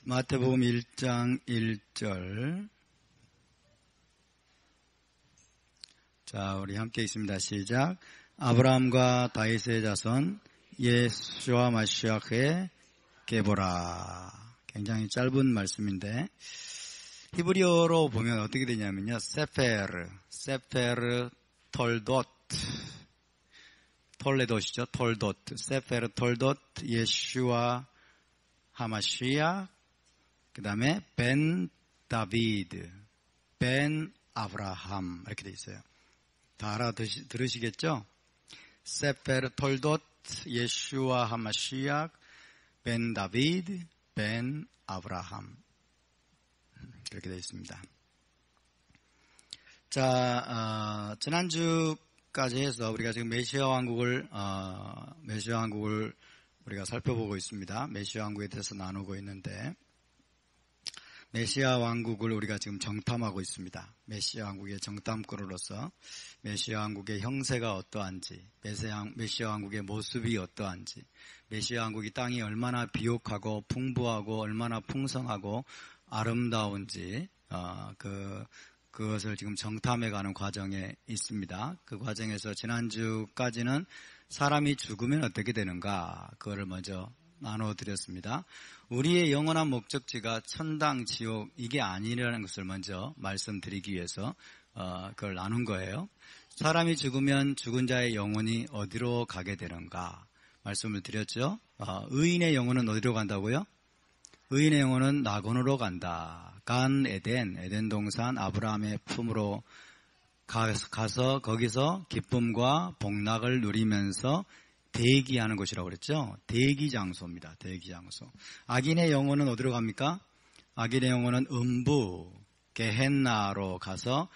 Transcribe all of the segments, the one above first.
마태복음 1장 1절. 자, 우리 함께 있습니다. 시작. 아브라함과 다윗의 자손 예수와 마시아크의 게보라. 굉장히 짧은 말씀인데 히브리어로 보면 어떻게 되냐면요. 세페르 톨돗, 톨레돗이죠. 톨돗, 세페르 톨돗 예수와 하마시아, 그 다음에 벤 다비드, 벤 아브라함 이렇게 돼 있어요. 다 알아들으시겠죠? 세페르 톨돗 예수와 하마시아, 벤 다비드, 벤 아브라함 이렇게 되어 있습니다. 자, 지난주까지 해서 우리가 지금 메시아 왕국을 우리가 살펴보고 있습니다. 메시아 왕국에 대해서 나누고 있는데 메시아 왕국을 우리가 지금 정탐하고 있습니다. 메시아 왕국의 정탐꾼으로서 메시아 왕국의 형세가 어떠한지, 메시아 왕국의 모습이 어떠한지, 메시아 왕국이 땅이 얼마나 비옥하고 풍부하고 얼마나 풍성하고 아름다운지 그것을 지금 정탐해가는 과정에 있습니다. 그 과정에서 지난주까지는 사람이 죽으면 어떻게 되는가 그거를 먼저 나눠드렸습니다. 우리의 영원한 목적지가 천당, 지옥 이게 아니라는 것을 먼저 말씀드리기 위해서 그걸 나눈 거예요. 사람이 죽으면 죽은 자의 영혼이 어디로 가게 되는가 말씀을 드렸죠. 의인의 영혼은 어디로 간다고요? 의인의 영혼은 낙원으로 간다. 에덴 동산 아브라함의 품으로 가서 거기서 기쁨과 복락을 누리면서 대기하는 곳이라고 그랬죠. 대기 장소입니다. 대기 장소. 악인의 영혼은 어디로 갑니까? 악인의 영혼은 음부, 게헨나로 가서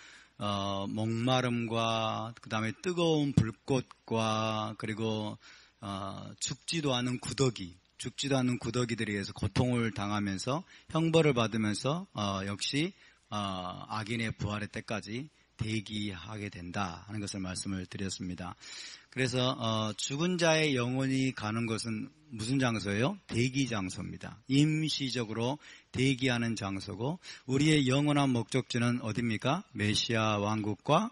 목마름과 그 다음에 뜨거운 불꽃과 그리고 죽지도 않은 구더기들에 의해서 고통을 당하면서 형벌을 받으면서 역시 악인의 부활의 때까지 대기하게 된다 하는 것을 말씀을 드렸습니다. 그래서 죽은 자의 영혼이 가는 것은 무슨 장소예요? 대기 장소입니다. 임시적으로 대기하는 장소고 우리의 영원한 목적지는 어디입니까? 메시아 왕국과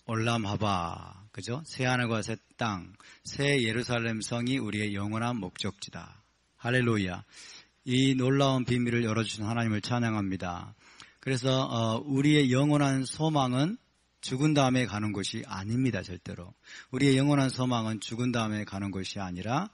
올람하바, 그죠? 새 하늘과 새 땅, 새 예루살렘 성이 우리의 영원한 목적지다. 할렐루야. 이 놀라운 비밀을 열어주신 하나님을 찬양합니다. 그래서 우리의 영원한 소망은 죽은 다음에 가는 곳이 아닙니다. 절대로. 우리의 영원한 소망은 죽은 다음에 가는 곳이 아니라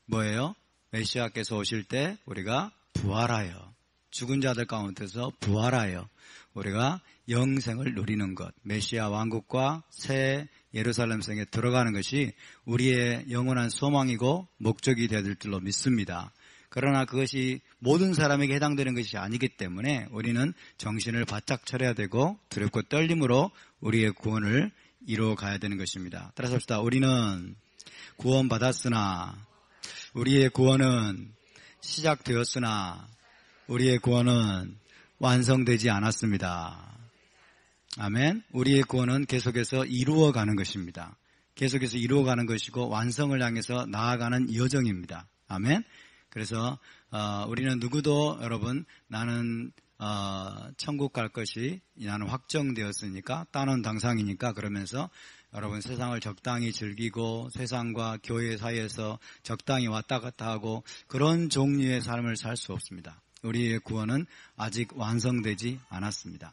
뭐예요? 메시아께서 오실 때 우리가 부활하여 죽은 자들 가운데서 부활하여 우리가 영생을 누리는 것, 메시아 왕국과 새 예루살렘 성에 들어가는 것이 우리의 영원한 소망이고 목적이 되어질 줄로 믿습니다. 그러나 그것이 모든 사람에게 해당되는 것이 아니기 때문에 우리는 정신을 바짝 차려야 되고 두렵고 떨림으로 우리의 구원을 이루어 가야 되는 것입니다. 따라서 합시다. 우리는 구원받았으나 우리의 구원은 시작되었으나 우리의 구원은 완성되지 않았습니다. 아멘. 우리의 구원은 계속해서 이루어가는 것입니다. 계속해서 이루어가는 것이고 완성을 향해서 나아가는 여정입니다. 아멘. 그래서 우리는 누구도 여러분 나는 천국 갈 것이 나는 확정되었으니까 따는 당상이니까 그러면서 여러분 세상을 적당히 즐기고 세상과 교회 사이에서 적당히 왔다 갔다 하고 그런 종류의 삶을 살 수 없습니다. 우리의 구원은 아직 완성되지 않았습니다.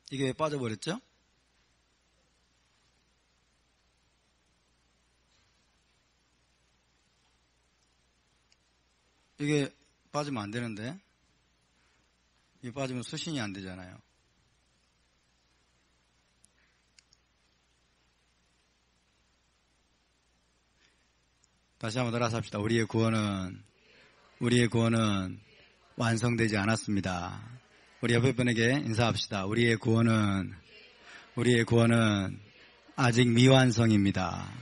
이게 왜 빠져버렸죠? 이게 빠지면 안 되는데 이게 빠지면 수신이 안 되잖아요. 다시 한번 따라서 합시다. 우리의 구원은 완성되지 않았습니다. 우리 옆에 분에게 인사합시다. 우리의 구원은 아직 미완성입니다.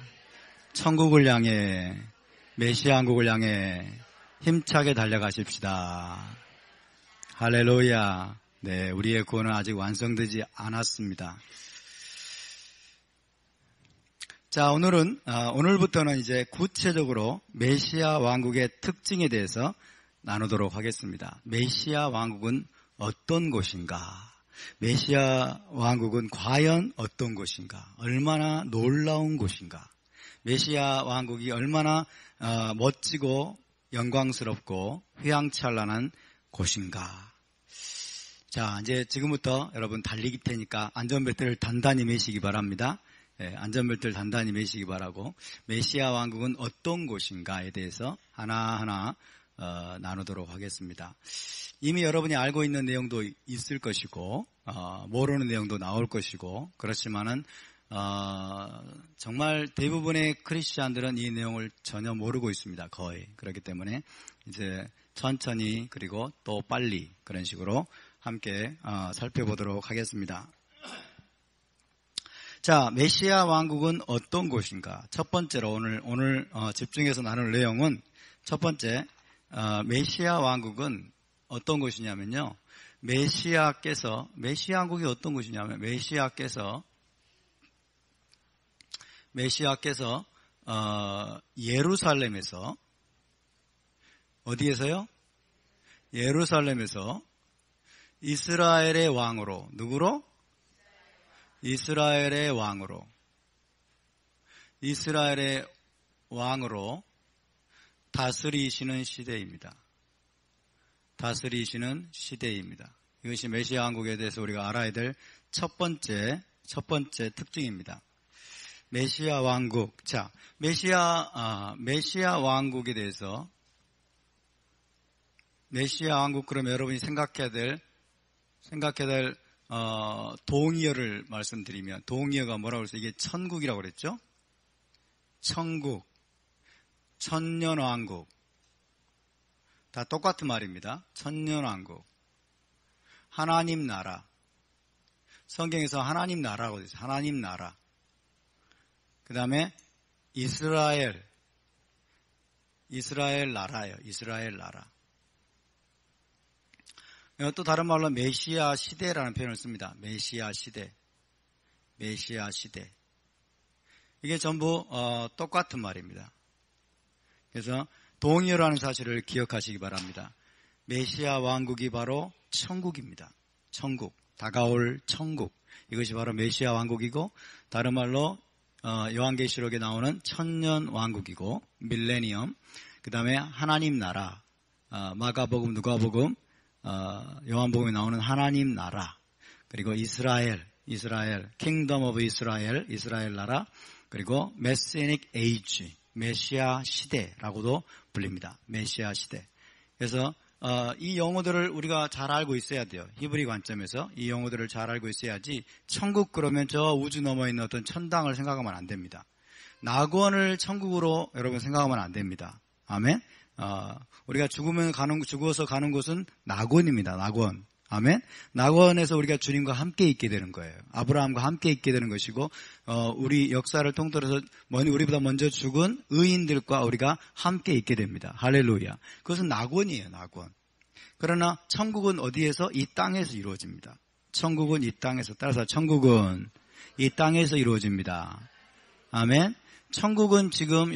천국을 향해 메시아 왕국을 향해 힘차게 달려가십시다. 할렐루야. 네, 우리의 구원은 아직 완성되지 않았습니다. 자, 오늘부터는 이제 구체적으로 메시아 왕국의 특징에 대해서 나누도록 하겠습니다. 메시아 왕국은 어떤 곳인가? 메시아 왕국은 과연 어떤 곳인가? 얼마나 놀라운 곳인가? 메시아 왕국이 얼마나 멋지고 영광스럽고 휘황찬란한 곳인가? 자, 이제 지금부터 여러분 달리기 테니까 안전벨트를 단단히 매시기 바랍니다. 안전벨트를 단단히 매시기 바라고, 메시아 왕국은 어떤 곳인가에 대해서 하나하나 나누도록 하겠습니다. 이미 여러분이 알고 있는 내용도 있을 것이고 모르는 내용도 나올 것이고, 그렇지만은 정말 대부분의 크리스찬들은 이 내용을 전혀 모르고 있습니다. 거의. 그렇기 때문에 이제 천천히 그리고 또 빨리 그런 식으로 함께 살펴보도록 하겠습니다. 자, 메시아 왕국은 어떤 곳인가? 첫 번째로 오늘 집중해서 나눌 내용은, 첫 번째, 메시아 왕국은 어떤 곳이냐면요, 메시아 왕국이 어떤 곳이냐면, 메시아께서 예루살렘에서, 어디에서요? 예루살렘에서 이스라엘의 왕으로, 누구로? 이스라엘의 왕으로 다스리시는 시대입니다. 이것이 메시아 왕국에 대해서 우리가 알아야 될 첫 번째 특징입니다. 메시아 왕국. 자, 메시아 왕국에 대해서, 메시아 왕국 그러면 여러분이 생각해야 될 동의어를 말씀드리면, 동의어가 뭐라고 그랬어요? 이게 천국이라고 그랬죠? 천국, 천년왕국. 다 똑같은 말입니다. 천년왕국. 하나님 나라. 성경에서 하나님 나라라고 되어 있어요. 하나님 나라. 그 다음에 이스라엘 나라예요. 이스라엘 나라. 또 다른 말로 메시아 시대라는 표현을 씁니다. 메시아 시대. 이게 전부 똑같은 말입니다. 그래서 동의어라는 사실을 기억하시기 바랍니다. 메시아 왕국이 바로 천국입니다. 천국, 다가올 천국. 이것이 바로 메시아 왕국이고, 다른 말로 요한계시록에 나오는 천년 왕국이고, 밀레니엄. 그 다음에 하나님 나라, 마가복음, 누가복음, 요한복음에 나오는 하나님 나라, 그리고 이스라엘, 킹덤 오브 이스라엘 나라, 그리고 메시아닉 에이지, 메시아 시대라고도 불립니다. 메시아 시대. 그래서 이 용어들을 우리가 잘 알고 있어야 돼요. 히브리 관점에서 이 용어들을 잘 알고 있어야지, 천국 그러면 저 우주 너머에 있는 어떤 천당을 생각하면 안 됩니다. 낙원을 천국으로 여러분 생각하면 안 됩니다. 아멘. 우리가 죽어서 가는 곳은 낙원입니다. 낙원. 아멘. 낙원에서 우리가 주님과 함께 있게 되는 거예요. 아브라함과 함께 있게 되는 것이고, 우리 역사를 통틀어서 우리보다 먼저 죽은 의인들과 우리가 함께 있게 됩니다. 할렐루야. 그것은 낙원이에요. 낙원. 그러나 천국은 어디에서? 이 땅에서 이루어집니다. 천국은 이 땅에서. 따라서 천국은 이 땅에서 이루어집니다. 아멘. 천국은 지금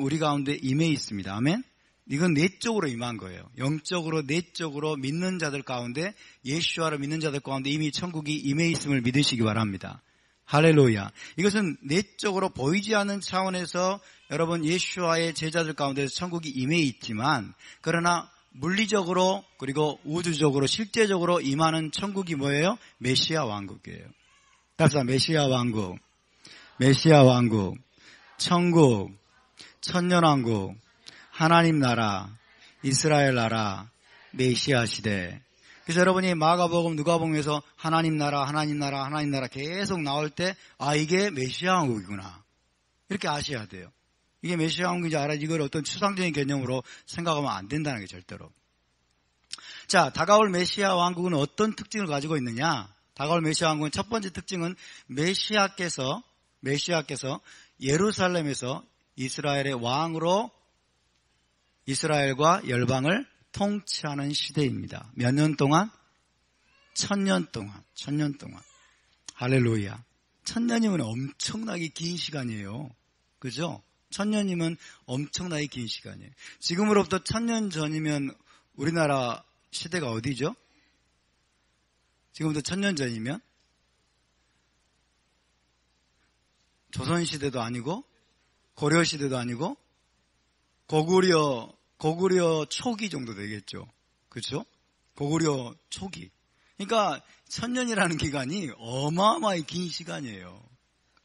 우리 가운데 임해 있습니다. 아멘. 이건 내적으로 임한 거예요. 영적으로, 내적으로 믿는 자들 가운데, 예수와를 믿는 자들 가운데 이미 천국이 임해 있음을 믿으시기 바랍니다. 할렐루야. 이것은 내적으로 보이지 않는 차원에서 여러분 예수와의 제자들 가운데서 천국이 임해 있지만, 그러나 물리적으로 그리고 우주적으로 실제적으로 임하는 천국이 뭐예요? 메시아 왕국이에요. 따라서 메시아 왕국, 천국, 천년왕국, 하나님 나라, 이스라엘 나라, 메시아 시대. 그래서 여러분이 마가복음, 누가복음에서 하나님 나라 계속 나올 때, 이게 메시아 왕국이구나, 이렇게 아셔야 돼요. 이게 메시아 왕국인지 알아야지 이걸 어떤 추상적인 개념으로 생각하면 안 된다는 게 절대로. 자, 다가올 메시아 왕국은 어떤 특징을 가지고 있느냐? 다가올 메시아 왕국은 첫 번째 특징은 메시아께서 예루살렘에서 이스라엘의 왕으로 이스라엘과 열방을 통치하는 시대입니다. 몇 년 동안? 1000년 동안. 할렐루야. 천년이면 엄청나게 긴 시간이에요. 그죠? 천년이면 엄청나게 긴 시간이에요. 지금으로부터 1000년 전이면 우리나라 시대가 어디죠? 지금부터 1000년 전이면 조선시대도 아니고 고려시대도 아니고 고구려 초기 정도 되겠죠. 그렇죠? 고구려 초기. 그러니까 1000년이라는 기간이 어마어마하게 긴 시간이에요.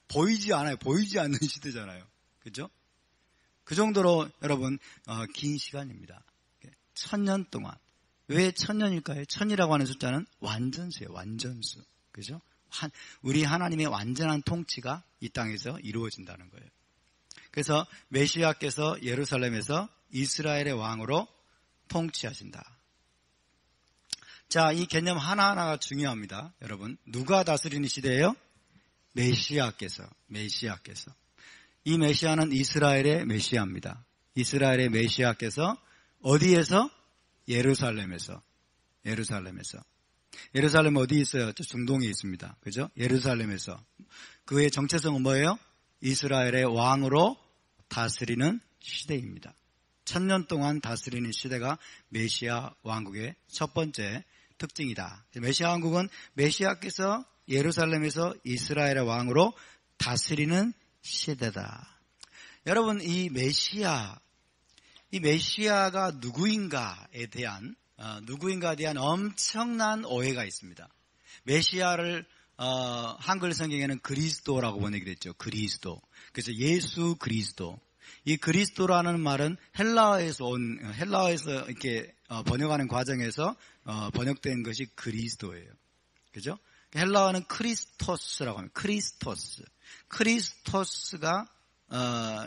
보이지 않아요. 보이지 않는 시대잖아요. 그렇죠? 그 정도로 여러분 긴 시간입니다. 1000년 동안. 왜 1000년일까요? 1000이라고 하는 숫자는 완전수예요. 완전수. 그죠? 우리 하나님의 완전한 통치가 이 땅에서 이루어진다는 거예요. 그래서 메시아께서 예루살렘에서 이스라엘의 왕으로 통치하신다. 자, 이 개념 하나하나가 중요합니다. 여러분, 누가 다스리는 시대예요? 메시아께서. 이 메시아는 이스라엘의 메시아입니다. 이스라엘의 메시아께서 어디에서? 예루살렘에서. 예루살렘 어디 있어요? 저 중동에 있습니다. 그죠? 예루살렘에서. 그의 정체성은 뭐예요? 이스라엘의 왕으로 다스리는 시대입니다. 1000년 동안 다스리는 시대가 메시아 왕국의 첫 번째 특징이다. 메시아 왕국은 메시아께서 예루살렘에서 이스라엘의 왕으로 다스리는 시대다. 여러분, 이 메시아가 누구인가에 대한 엄청난 오해가 있습니다. 메시아를 한글 성경에는 그리스도라고 번역이 됐죠. 그리스도. 그래서 예수 그리스도. 이 그리스도라는 말은 헬라어에서 이렇게 번역하는 과정에서 번역된 것이 그리스도예요. 그죠? 헬라어는 크리스토스라고 합니다. 크리스토스가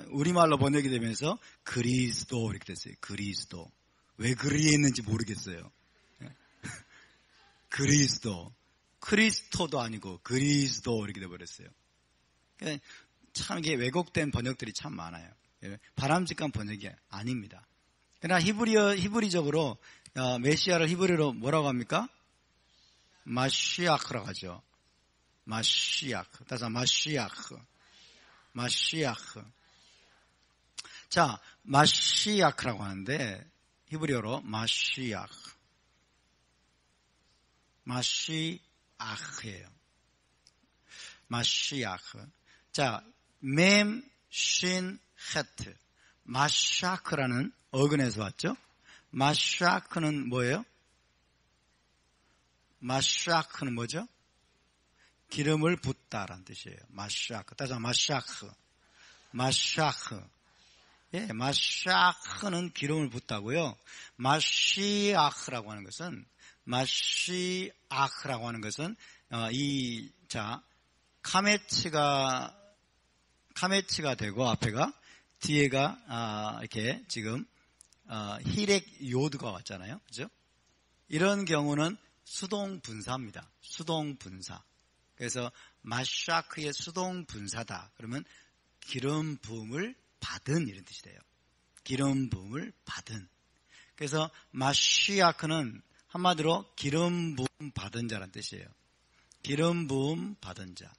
우리말로 번역이 되면서 그리스도 이렇게 됐어요. 그리스도. 왜 그리에 있는지 모르겠어요. 그리스도. 크리스토도 아니고 그리스도 이렇게 돼버렸어요. 참 이게 왜곡된 번역들이 참 많아요. 바람직한 번역이 아닙니다. 그러나 히브리적으로 메시아를 히브리어로 뭐라고 합니까? 마시아크라고 하죠. 마시아크. 따라서 마시아크. 자, 마시아크라고 하는데 히브리어로 마시아크예요. 마시아크. 자, 맴, 신, 헤트. 마샤크라는 어근에서 왔죠? 마샤크는 뭐예요? 마샤크는 뭐죠? 기름을 붓다라는 뜻이에요. 마샤크. 따라서 마샤크. 예, 마샤크는 기름을 붓다고요. 마시아크라고 하는 것은 카메치가 되고 앞에가 뒤에가 이렇게 지금 힐액 요드가 왔잖아요. 그죠? 이런 경우는 수동 분사입니다. 수동 분사. 그래서 마샤크의 수동 분사다. 그러면 기름 부음을 받은 이런 뜻이 돼요. 기름 부음을 받은. 그래서 마시아크는 한마디로 기름 부음 받은 자라는 뜻이에요. 기름 부음 받은 자.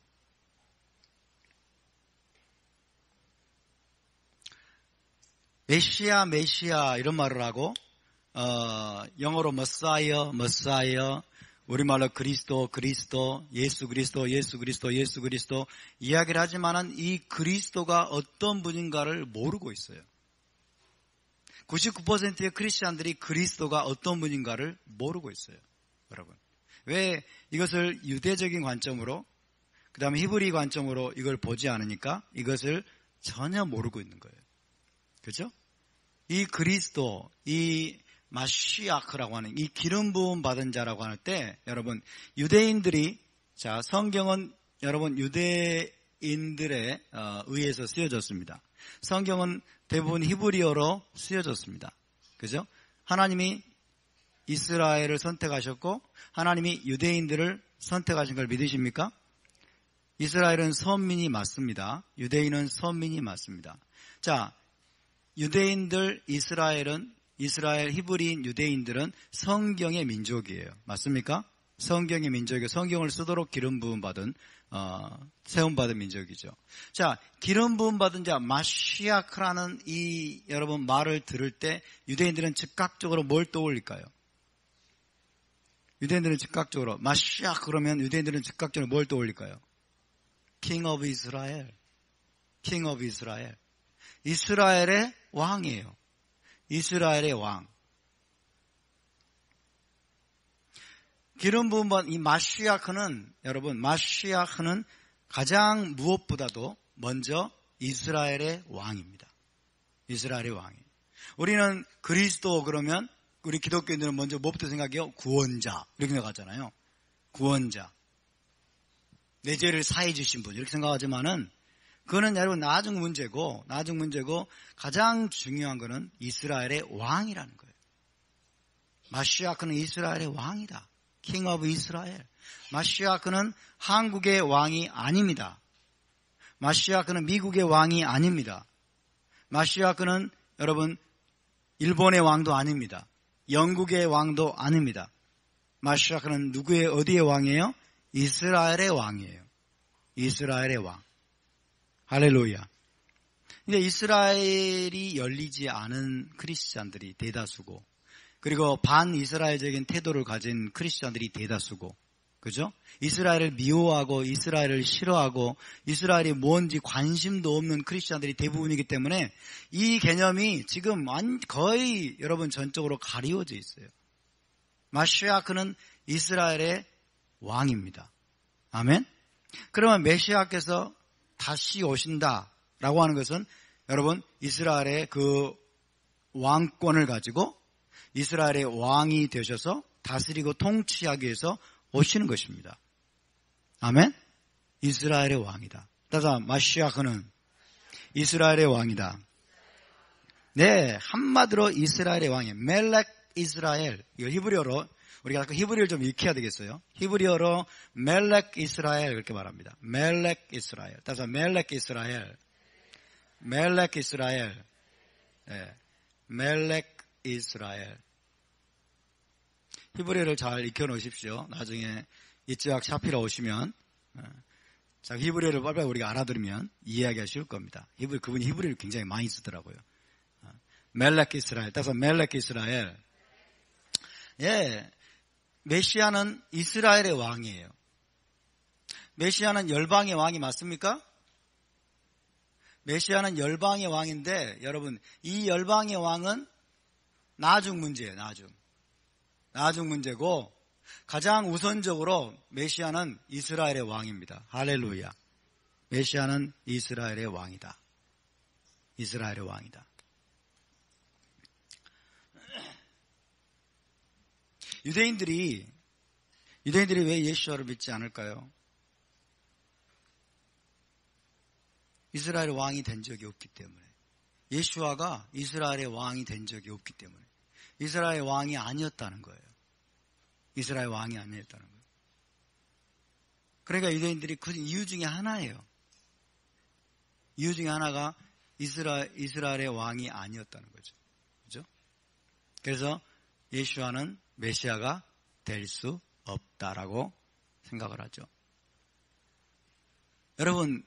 메시아 이런 말을 하고 영어로 머사이어 우리말로 그리스도 예수 그리스도 이야기를 하지만은 이 그리스도가 어떤 분인가를 모르고 있어요. 99%의 크리스찬들이 그리스도가 어떤 분인가를 모르고 있어요. 여러분, 왜 이것을 유대적인 관점으로 그 다음에 히브리 관점으로 이걸 보지 않으니까 이것을 전혀 모르고 있는 거예요. 그렇죠? 이 그리스도, 이 마시아크라고 하는 이 기름 부음 받은 자라고 할 때 여러분, 유대인들이, 자, 성경은 여러분 유대인들에 의해서 쓰여졌습니다. 성경은 대부분 히브리어로 쓰여졌습니다. 그죠? 하나님이 이스라엘을 선택하셨고 하나님이 유대인들을 선택하신 걸 믿으십니까? 이스라엘은 선민이 맞습니다. 유대인은 선민이 맞습니다. 자, 유대인들, 이스라엘 히브리인 유대인들은 성경의 민족이에요. 맞습니까? 성경의 민족이고 성경을 쓰도록 기름 부음 받은 세움 받은 민족이죠. 자, 기름 부음 받은 자 마시아크라는 이 여러분 말을 들을 때 유대인들은 즉각적으로 뭘 떠올릴까요? 유대인들은 즉각적으로 마시아 그러면 유대인들은 즉각적으로 뭘 떠올릴까요? King of Israel. King of Israel. 이스라엘의 왕이에요. 이스라엘의 왕. 기름 부음 받은 이 마시아크는 여러분 마시아크는 가장 무엇보다도 먼저 이스라엘의 왕입니다. 이스라엘의 왕이. 우리는 그리스도 그러면 우리 기독교인들은 먼저 무엇부터 생각해요? 구원자 이렇게 생각하잖아요. 구원자. 내 죄를 사해 주신 분 이렇게 생각하지만은 그거는 여러분 나중 문제고 가장 중요한 거는 이스라엘의 왕이라는 거예요. 마시아크는 이스라엘의 왕이다. King of Israel. 마시아크는 한국의 왕이 아닙니다. 마시아크는 미국의 왕이 아닙니다. 마시아크는 여러분 일본의 왕도 아닙니다. 영국의 왕도 아닙니다. 마시아크는 누구의 어디의 왕이에요? 이스라엘의 왕이에요. 이스라엘의 왕. 할렐루야. 근데 이스라엘이 열리지 않은 크리스찬들이 대다수고 그리고 반이스라엘적인 태도를 가진 크리스찬들이 대다수고 그죠? 이스라엘을 미워하고 이스라엘을 싫어하고 이스라엘이 뭔지 관심도 없는 크리스찬들이 대부분이기 때문에 이 개념이 지금 거의 여러분 전적으로 가리워져 있어요. 마시아크는 이스라엘의 왕입니다. 아멘? 그러면 메시아께서 다시 오신다라고 하는 것은 여러분 이스라엘의 그 왕권을 가지고 이스라엘의 왕이 되셔서 다스리고 통치하기 위해서 오시는 것입니다. 아멘? 이스라엘의 왕이다. 따라서 마시아크는 이스라엘의 왕이다. 네, 한마디로 이스라엘의 왕이에요. 멜렉 이스라엘. 이거 히브리어로 우리가 아까 히브리어를 좀 익혀야 되겠어요. 히브리어로 멜렉 이스라엘 그렇게 말합니다. 멜렉 이스라엘. 따라서 멜렉 이스라엘. 멜렉 이스라엘. 네, 멜렉 이스라엘. 히브리어를 잘 익혀 놓으십시오. 나중에 이츠학 샤피라 오시면 자, 히브리어를 빨리 우리가 알아들으면 이해하기가 쉬울 겁니다. 그분이 히브리어를 굉장히 많이 쓰더라고요. 멜렉 이스라엘. 따라서 멜렉 이스라엘. 예, 메시아는 이스라엘의 왕이에요. 메시아는 열방의 왕이 맞습니까? 메시아는 열방의 왕인데 여러분 이 열방의 왕은 나중 문제예요. 나중 문제고 가장 우선적으로 메시아는 이스라엘의 왕입니다. 할렐루야. 메시아는 이스라엘의 왕이다. 이스라엘의 왕이다. 유대인들이 왜 예수와를 믿지 않을까요? 이스라엘의 왕이 된 적이 없기 때문에. 예수와가 이스라엘의 왕이 된 적이 없기 때문에. 이스라엘 왕이 아니었다는 거예요. 이스라엘 왕이 아니었다는 거예요. 그러니까 유대인들이 그 이유 중에 하나예요. 이유 중에 하나가 이스라엘의 왕이 아니었다는 거죠. 그죠? 그래서 예수와는 메시아가 될 수 없다라고 생각을 하죠. 여러분,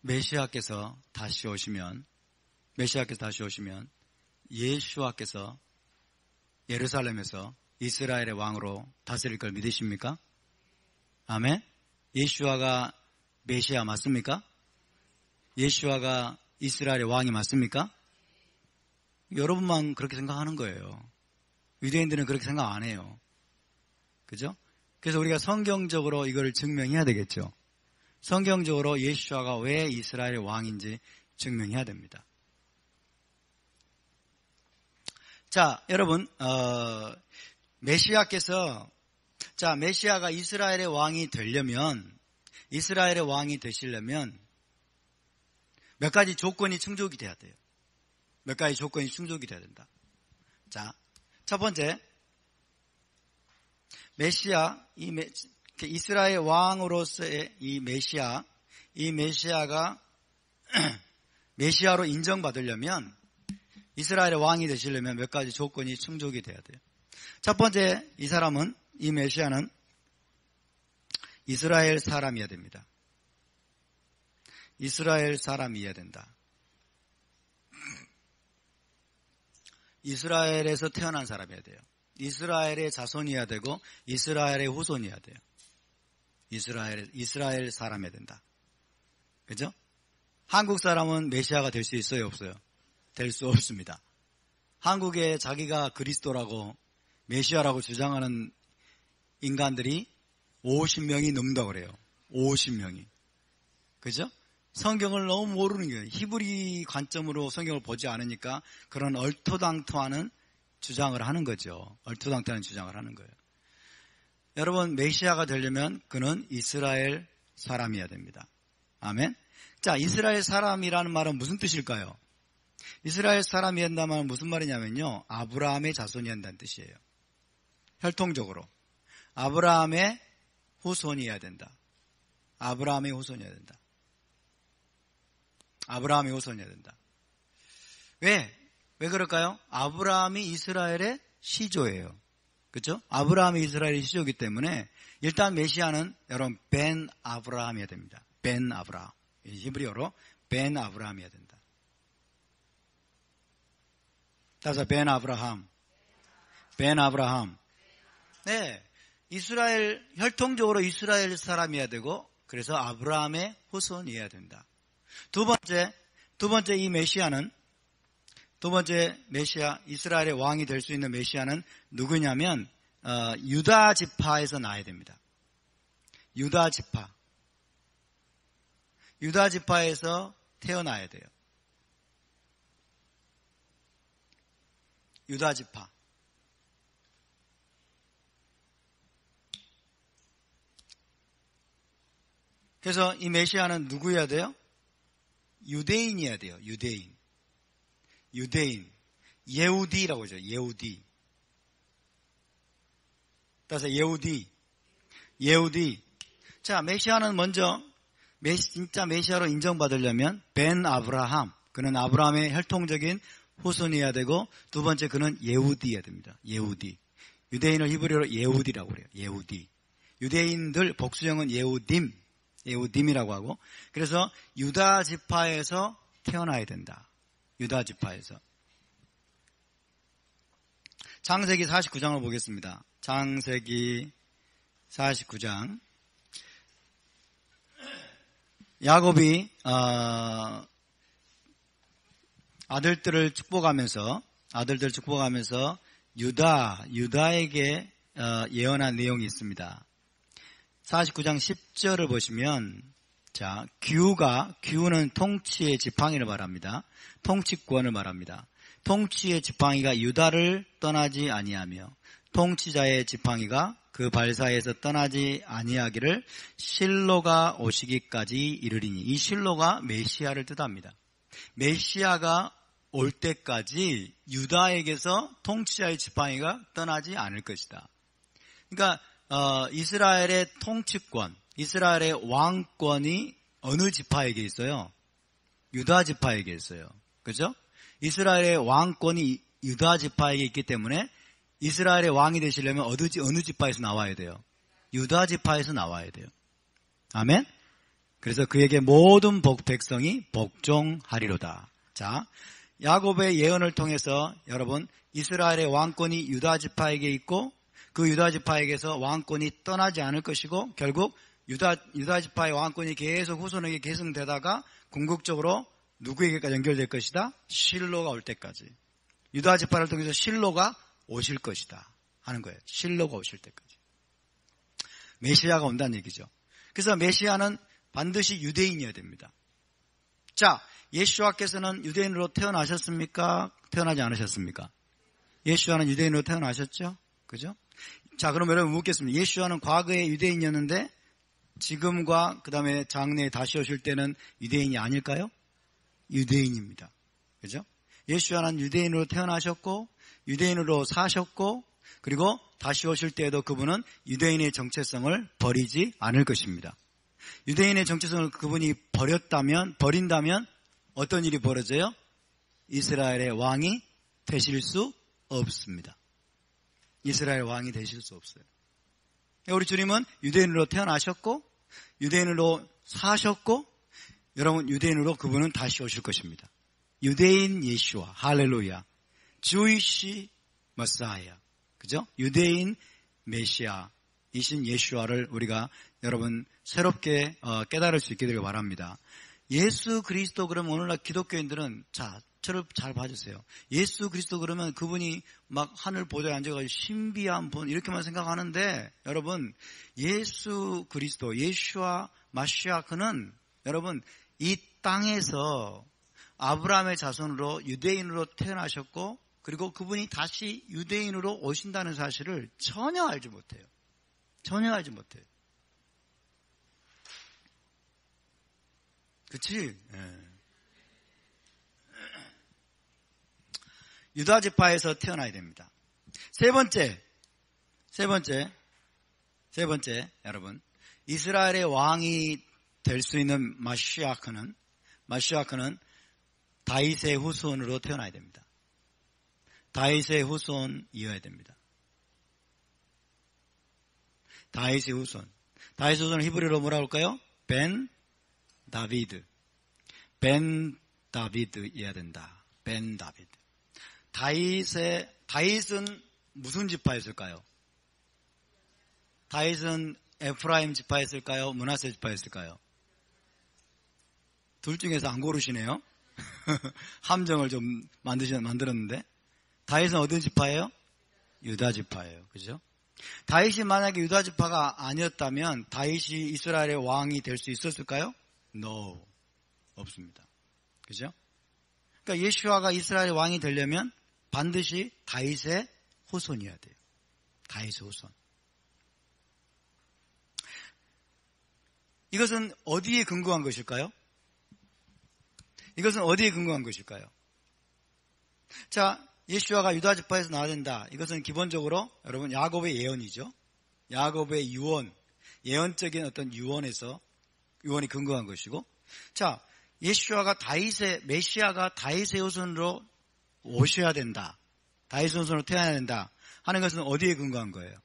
메시아께서 다시 오시면 예수와께서 예루살렘에서 이스라엘의 왕으로 다스릴 걸 믿으십니까? 아멘? 예수와가 메시아 맞습니까? 예수와가 이스라엘의 왕이 맞습니까? 여러분만 그렇게 생각하는 거예요. 유대인들은 그렇게 생각 안 해요. 그죠? 그래서 우리가 성경적으로 이걸 증명해야 되겠죠. 성경적으로 예수와가 왜 이스라엘의 왕인지 증명해야 됩니다. 자, 여러분, 메시아가 이스라엘의 왕이 되시려면 몇 가지 조건이 충족이 돼야 돼요. 몇 가지 조건이 충족이 돼야 된다. 자, 첫 번째, 이스라엘 왕으로서의 이 메시아가 메시아로 인정받으려면 이스라엘의 왕이 되시려면 몇 가지 조건이 충족이 돼야 돼요. 첫 번째, 이 메시아는 이스라엘 사람이어야 됩니다. 이스라엘 사람이어야 된다. 이스라엘에서 태어난 사람이어야 돼요. 이스라엘의 자손이어야 되고 이스라엘의 후손이어야 돼요. 이스라엘 사람이어야 된다. 그죠? 한국 사람은 메시아가 될 수 있어요, 없어요? 될 수 없습니다. 한국에 자기가 그리스도라고 메시아라고 주장하는 인간들이 50명이 넘는다고 그래요. 50명이. 그죠? 성경을 너무 모르는 거예요. 히브리 관점으로 성경을 보지 않으니까 그런 얼토당토하는 주장을 하는 거죠. 얼토당토하는 주장을 하는 거예요. 여러분, 메시아가 되려면 그는 이스라엘 사람이어야 됩니다. 아멘. 자, 이스라엘 사람이라는 말은 무슨 뜻일까요? 이스라엘 사람이어야 한다는 말은 무슨 말이냐면요, 아브라함의 자손이 한다는 뜻이에요. 혈통적으로 아브라함의 후손이어야 된다. 아브라함의 후손이어야 된다. 아브라함의 후손이어야 된다. 왜 그럴까요? 아브라함이 이스라엘의 시조예요. 그렇죠? 아브라함이 이스라엘의 시조이기 때문에 일단 메시아는 여러분 벤 아브라함이어야 됩니다. 벤 아브라함. 히브리어로 벤 아브라함이어야 된다. 따라서 벤 아브라함. 벤 아브라함. 네, 이스라엘, 혈통적으로 이스라엘 사람이어야 되고 그래서 아브라함의 후손이어야 된다. 두 번째 이 메시아는, 두 번째 메시아, 이스라엘의 왕이 될 수 있는 메시아는 누구냐면 유다 지파에서 나야 됩니다. 유다 지파에서 태어나야 돼요. 유다 지파. 그래서 이 메시아는 누구여야 돼요? 유대인이어야 돼요. 유대인. 예후디라고 하죠. 예후디. 따라서 예후디. 자, 메시아는 먼저 진짜 메시아로 인정받으려면 벤 아브라함, 그는 아브라함의 혈통적인 후손이어야 되고, 두 번째 그는 예후디여야 됩니다. 예후디. 유대인을 히브리어로 예후디라고 그래요. 예후디. 유대인들 복수형은 예후딤이라고 하고, 그래서 유다 지파에서 태어나야 된다. 유다 지파에서. 창세기 49장을 보겠습니다. 창세기 49장. 야곱이 아들들을 축복하면서 유다에게 예언한 내용이 있습니다. 49장 10절을 보시면, 자, 규는 통치의 지팡이를 말합니다. 통치권을 말합니다. 통치의 지팡이가 유다를 떠나지 아니하며 통치자의 지팡이가 그 발사에서 떠나지 아니하기를 실로가 오시기까지 이르리니. 이 실로가 메시아를 뜻합니다. 메시아가 올 때까지 유다에게서 통치자의 지팡이가 떠나지 않을 것이다. 그러니까 이스라엘의 통치권, 이스라엘의 왕권이 어느 지파에게 있어요? 유다 지파에게 있어요. 그죠? 이스라엘의 왕권이 유다 지파에게 있기 때문에 이스라엘의 왕이 되시려면 어느 지파에서 나와야 돼요? 유다 지파에서 나와야 돼요. 아멘? 그래서 그에게 모든 백성이 복종하리로다. 자, 야곱의 예언을 통해서 여러분, 이스라엘의 왕권이 유다 지파에게 있고 그 유다 지파에게서 왕권이 떠나지 않을 것이고, 결국 유다 지파의 왕권이 계속 후손에게 계승되다가 궁극적으로 누구에게까지 연결될 것이다? 실로가 올 때까지. 유다 지파를 통해서 실로가 오실 것이다 하는 거예요. 실로가 오실 때까지. 메시아가 온다는 얘기죠. 그래서 메시아는 반드시 유대인이어야 됩니다. 자, 예수와께서는 유대인으로 태어나셨습니까? 태어나지 않으셨습니까? 예수와는 유대인으로 태어나셨죠? 그죠? 자, 그럼 여러분 묻겠습니다. 예수와는 과거에 유대인이었는데 지금과 그 다음에 장래에 다시 오실 때는 유대인이 아닐까요? 유대인입니다. 그죠? 예수와는 유대인으로 태어나셨고 유대인으로 사셨고, 그리고 다시 오실 때에도 그분은 유대인의 정체성을 버리지 않을 것입니다. 유대인의 정체성을 그분이 버린다면 어떤 일이 벌어져요? 이스라엘의 왕이 되실 수 없습니다. 이스라엘 왕이 되실 수 없어요. 우리 주님은 유대인으로 태어나셨고 유대인으로 사셨고 여러분 유대인으로 그분은 다시 오실 것입니다. 유대인 예수와 할렐루야. 주이시 머사야. 그죠? 유대인 메시아이신 예수와를 우리가 여러분 새롭게 깨달을 수 있게 되길 바랍니다. 예수 그리스도 그러면 오늘날 기독교인들은 저를 잘 봐주세요. 예수 그리스도 그러면 그분이 막 하늘 보좌에 앉아가지고 신비한 분 이렇게만 생각하는데 여러분 예수 그리스도 예수와 마시아 그는 여러분 이 땅에서 아브라함의 자손으로 유대인으로 태어나셨고 그리고 그분이 다시 유대인으로 오신다는 사실을 전혀 알지 못해요. 전혀 알지 못해요. 그치? 예. 유다 지파에서 태어나야 됩니다. 세 번째, 여러분. 이스라엘의 왕이 될 수 있는 마시아크는 다윗의 후손으로 태어나야 됩니다. 다윗의 후손이어야 됩니다. 다윗의 후손. 다윗의 후손을 히브리어로 뭐라고 할까요? 벤 다비드여야 된다. 벤 다비드. 다윗은 무슨 지파였을까요? 다윗은 에프라임 지파였을까요? 므낫세 지파였을까요? 둘 중에서 안 고르시네요. 함정을 좀 만들었는데 다윗은 어떤 지파예요? 유다 지파예요. 그죠? 다윗이 만약에 유다 지파가 아니었다면 다윗이 이스라엘의 왕이 될 수 있었을까요? No. 없습니다. 그죠? 그러니까 예수아가 이스라엘의 왕이 되려면 반드시 다윗의 후손이어야 돼요. 다윗의 후손. 이것은 어디에 근거한 것일까요? 자, 예수아가 유다 지파에서 나와야 된다. 이것은 기본적으로 여러분 야곱의 예언이죠. 야곱의 유언, 예언적인 어떤 유언이 근거한 것이고, 자, 예수아가 메시아가 다윗의 후손으로 오셔야 된다. 다윗의 후손으로 태어나야 된다. 하는 것은 어디에 근거한 거예요?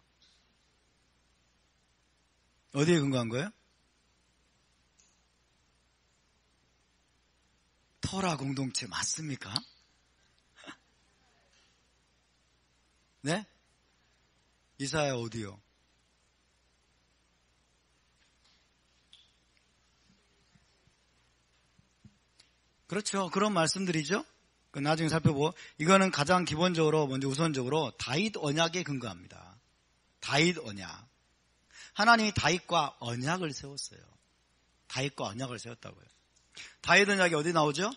어디에 근거한 거예요? 토라 공동체 맞습니까? 네? 이사야 어디요? 그렇죠. 그런 말씀들이죠. 나중에 살펴보고 이거는 가장 기본적으로 먼저 우선적으로 다윗 언약에 근거합니다. 다윗 언약. 하나님이 다윗과 언약을 세웠어요. 다윗과 언약을 세웠다고요. 다윗 언약이 어디 나오죠?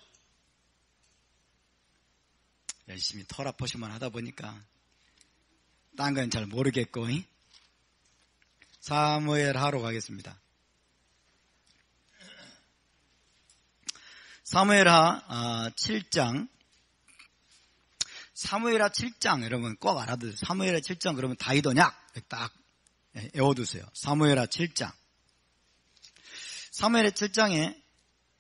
열심히 토라 포시만 하다 보니까 딴 건 잘 모르겠고 사무엘 하러 가겠습니다. 사무엘하 7장. 사무엘하 7장 여러분 꼭 알아두세요. 사무엘하 7장 그러면 다윗 언약 딱 외워두세요. 사무엘하 7장. 사무엘하 7장에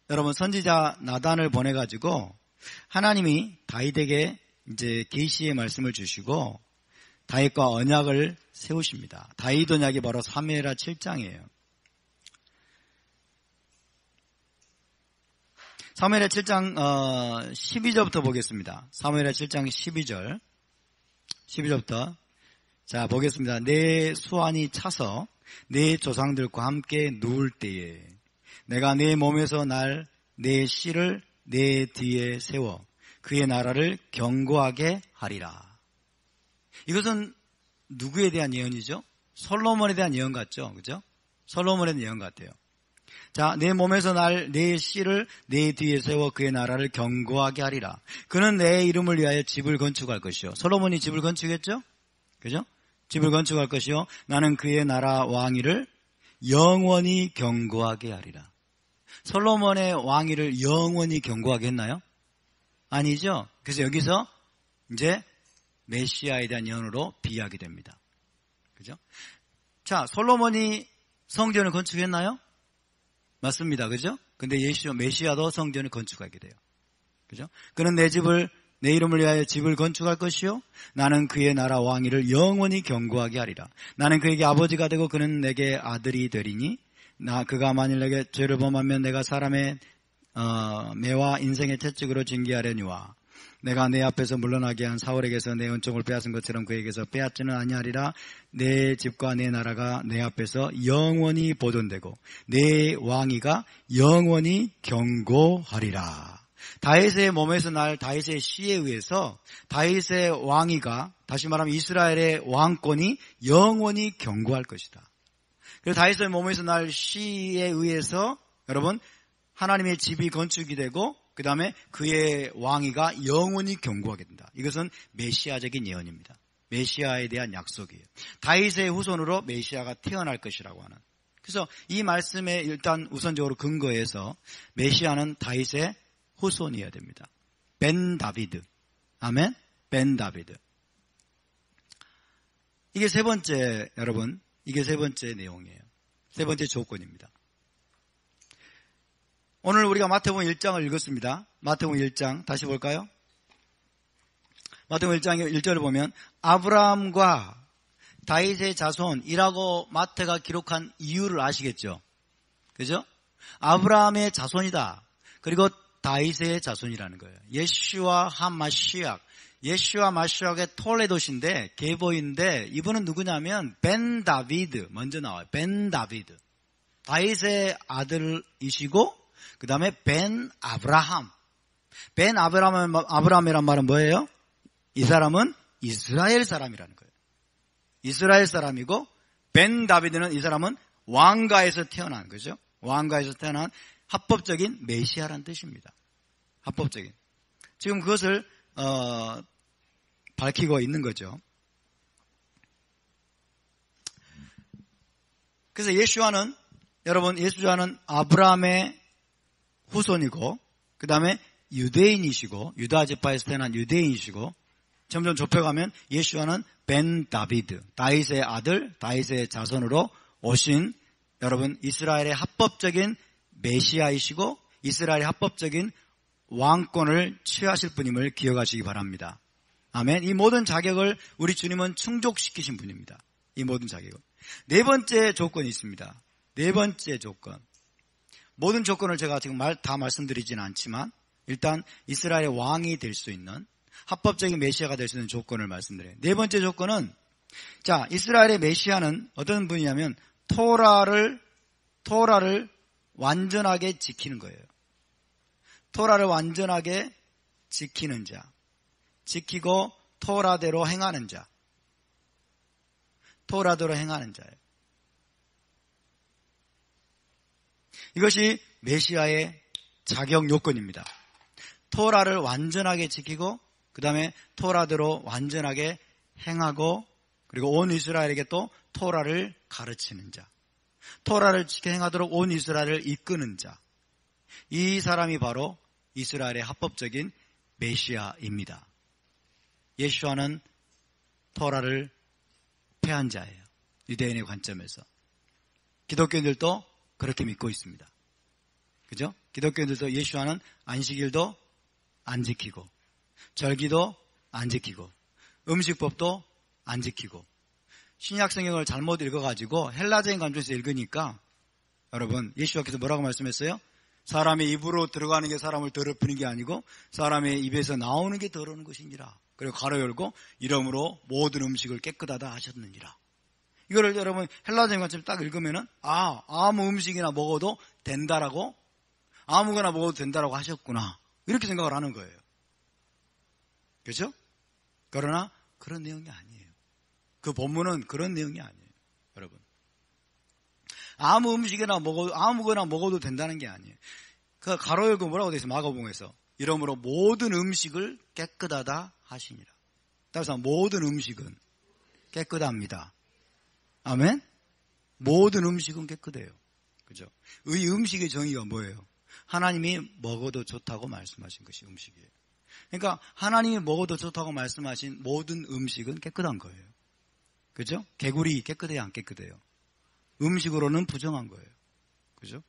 여러분 선지자 나단을 보내가지고 하나님이 다윗에게 이제 계시의 말씀을 주시고 다윗과 언약을 세우십니다. 다윗 언약이 바로 사무엘하 7장이에요. 사무엘하 7장 12절부터 보겠습니다. 사무엘하 7장 12절부터 자 보겠습니다. 내 수완이 차서 내 조상들과 함께 누울 때에 내가 내 몸에서 날 내 씨를 내 뒤에 세워 그의 나라를 견고하게 하리라. 이것은 누구에 대한 예언이죠? 솔로몬에 대한 예언 같죠? 그죠? 솔로몬에 대한 예언 같아요. 자, 내 몸에서 날 내 씨를 내 뒤에 세워 그의 나라를 견고하게 하리라. 그는 내 이름을 위하여 집을 건축할 것이요. 솔로몬이 집을 건축했죠? 그죠? 집을 건축할 것이요. 나는 그의 나라 왕위를 영원히 견고하게 하리라. 솔로몬의 왕위를 영원히 견고하게 했나요? 아니죠. 그래서 여기서 이제 메시아에 대한 예언으로 비유하게 됩니다. 그죠? 자, 솔로몬이 성전을 건축했나요? 맞습니다. 그죠? 근데 메시아도 성전을 건축하게 돼요. 그죠? 그는 내 집을 내 이름을 위하여 집을 건축할 것이요 나는 그의 나라 왕위를 영원히 견고하게 하리라. 나는 그에게 아버지가 되고 그는 내게 아들이 되리니 그가 만일 내게 죄를 범하면 내가 사람의 매와 인생의 채찍으로 징계하려니와 내가 내 앞에서 물러나게 한 사울에게서 내 은총을 빼앗은 것처럼 그에게서 빼앗지는 아니하리라. 내 집과 내 나라가 내 앞에서 영원히 보존되고 내 왕위가 영원히 견고하리라. 다윗의 몸에서 날 다윗의 씨에 의해서 다윗의 왕위가, 다시 말하면 이스라엘의 왕권이 영원히 견고할 것이다. 그래서 다윗의 몸에서 날 씨에 의해서 여러분 하나님의 집이 건축이 되고 그 다음에 그의 왕위가 영원히 견고하게 된다. 이것은 메시아적인 예언입니다. 메시아에 대한 약속이에요. 다윗의 후손으로 메시아가 태어날 것이라고 하는. 그래서 이 말씀에 일단 우선적으로 근거해서 메시아는 다윗의 후손이어야 됩니다. 벤 다비드. 아멘. 벤 다비드. 이게 세 번째, 여러분, 이게 세 번째 내용이에요. 세 번째 조건입니다. 오늘 우리가 마태복음 1장을 읽었습니다. 마태복음 1장 다시 볼까요? 마태복음 1장 1절을 보면 아브라함과 다윗의 자손이라고 마태가 기록한 이유를 아시겠죠? 그죠? 아브라함의 자손이다. 그리고 다윗의 자손이라는 거예요. 예슈아 하마시악. 예슈아 마시악의 톨레도시인데 계보인데 이분은 누구냐면 벤 다비드 먼저 나와요. 벤 다비드. 다윗의 아들이시고 그 다음에 벤 아브라함. 벤 아브라함이란 말은 뭐예요? 이 사람은 이스라엘 사람이라는 거예요. 이스라엘 사람이고 벤 다비드는 이 사람은 왕가에서 태어난 거죠. 왕가에서 태어난 합법적인 메시아라는 뜻입니다. 합법적인. 지금 그것을 밝히고 있는 거죠. 그래서 예수와는 여러분 예수와는 아브라함의 후손이고 그 다음에 유대인이시고 유다 지파에서 태어난 유대인이시고 점점 좁혀가면 예수와는 벤 다비드 다윗의 아들 다윗의 자손으로 오신 여러분 이스라엘의 합법적인 메시아이시고 이스라엘의 합법적인 왕권을 취하실 분임을 기억하시기 바랍니다. 아멘. 이 모든 자격을 우리 주님은 충족시키신 분입니다. 이 모든 자격을. 네 번째 조건이 있습니다. 네 번째 조건. 모든 조건을 제가 지금 다 말씀드리지는 않지만 일단 이스라엘의 왕이 될 수 있는 합법적인 메시아가 될 수 있는 조건을 말씀드려요. 네 번째 조건은 자 이스라엘의 메시아는 어떤 분이냐면 토라를 완전하게 지키는 거예요. 토라를 완전하게 지키는 자, 지키고 토라대로 행하는 자, 토라대로 행하는 자예요. 이것이 메시아의 자격 요건입니다. 토라를 완전하게 지키고 그 다음에 토라대로 완전하게 행하고 그리고 온 이스라엘에게 또 토라를 가르치는 자, 토라를 지켜 행하도록 온 이스라엘을 이끄는 자, 이 사람이 바로 이스라엘의 합법적인 메시아입니다. 예수와는 토라를 폐한 자예요. 유대인의 관점에서. 기독교인들도 그렇게 믿고 있습니다. 그죠? 기독교인들도 예수와는 안식일도 안 지키고 절기도 안 지키고 음식법도 안 지키고 신약 성경을 잘못 읽어가지고 헬라적인 관점에서 읽으니까 여러분 예수와께서 뭐라고 말씀했어요? 사람의 입으로 들어가는 게 사람을 더럽히는 게 아니고 사람의 입에서 나오는 게 더러운 것이니라. 그리고 가로 열고 이러므로 모든 음식을 깨끗하다 하셨느니라. 이거를 여러분 헬라적인 관점에서 딱 읽으면은 아무 음식이나 먹어도 된다라고 아무거나 먹어도 된다라고 하셨구나 이렇게 생각을 하는 거예요. 그렇죠? 그러나 그런 내용이 아니에요. 그 본문은 그런 내용이 아니에요. 여러분 아무 음식이나 먹어도 아무거나 먹어도 된다는 게 아니에요. 그 가로 열고 뭐라고 되어 있어요? 마가복음에서 이러므로 모든 음식을 깨끗하다 하시니라. 따라서 모든 음식은 깨끗합니다. 아멘? 모든 음식은 깨끗해요. 그죠? 이 음식의 정의가 뭐예요? 하나님이 먹어도 좋다고 말씀하신 것이 음식이에요. 그러니까 하나님이 먹어도 좋다고 말씀하신 모든 음식은 깨끗한 거예요. 그죠? 개구리 깨끗해요? 안 깨끗해요? 음식으로는 부정한 거예요. 그죠?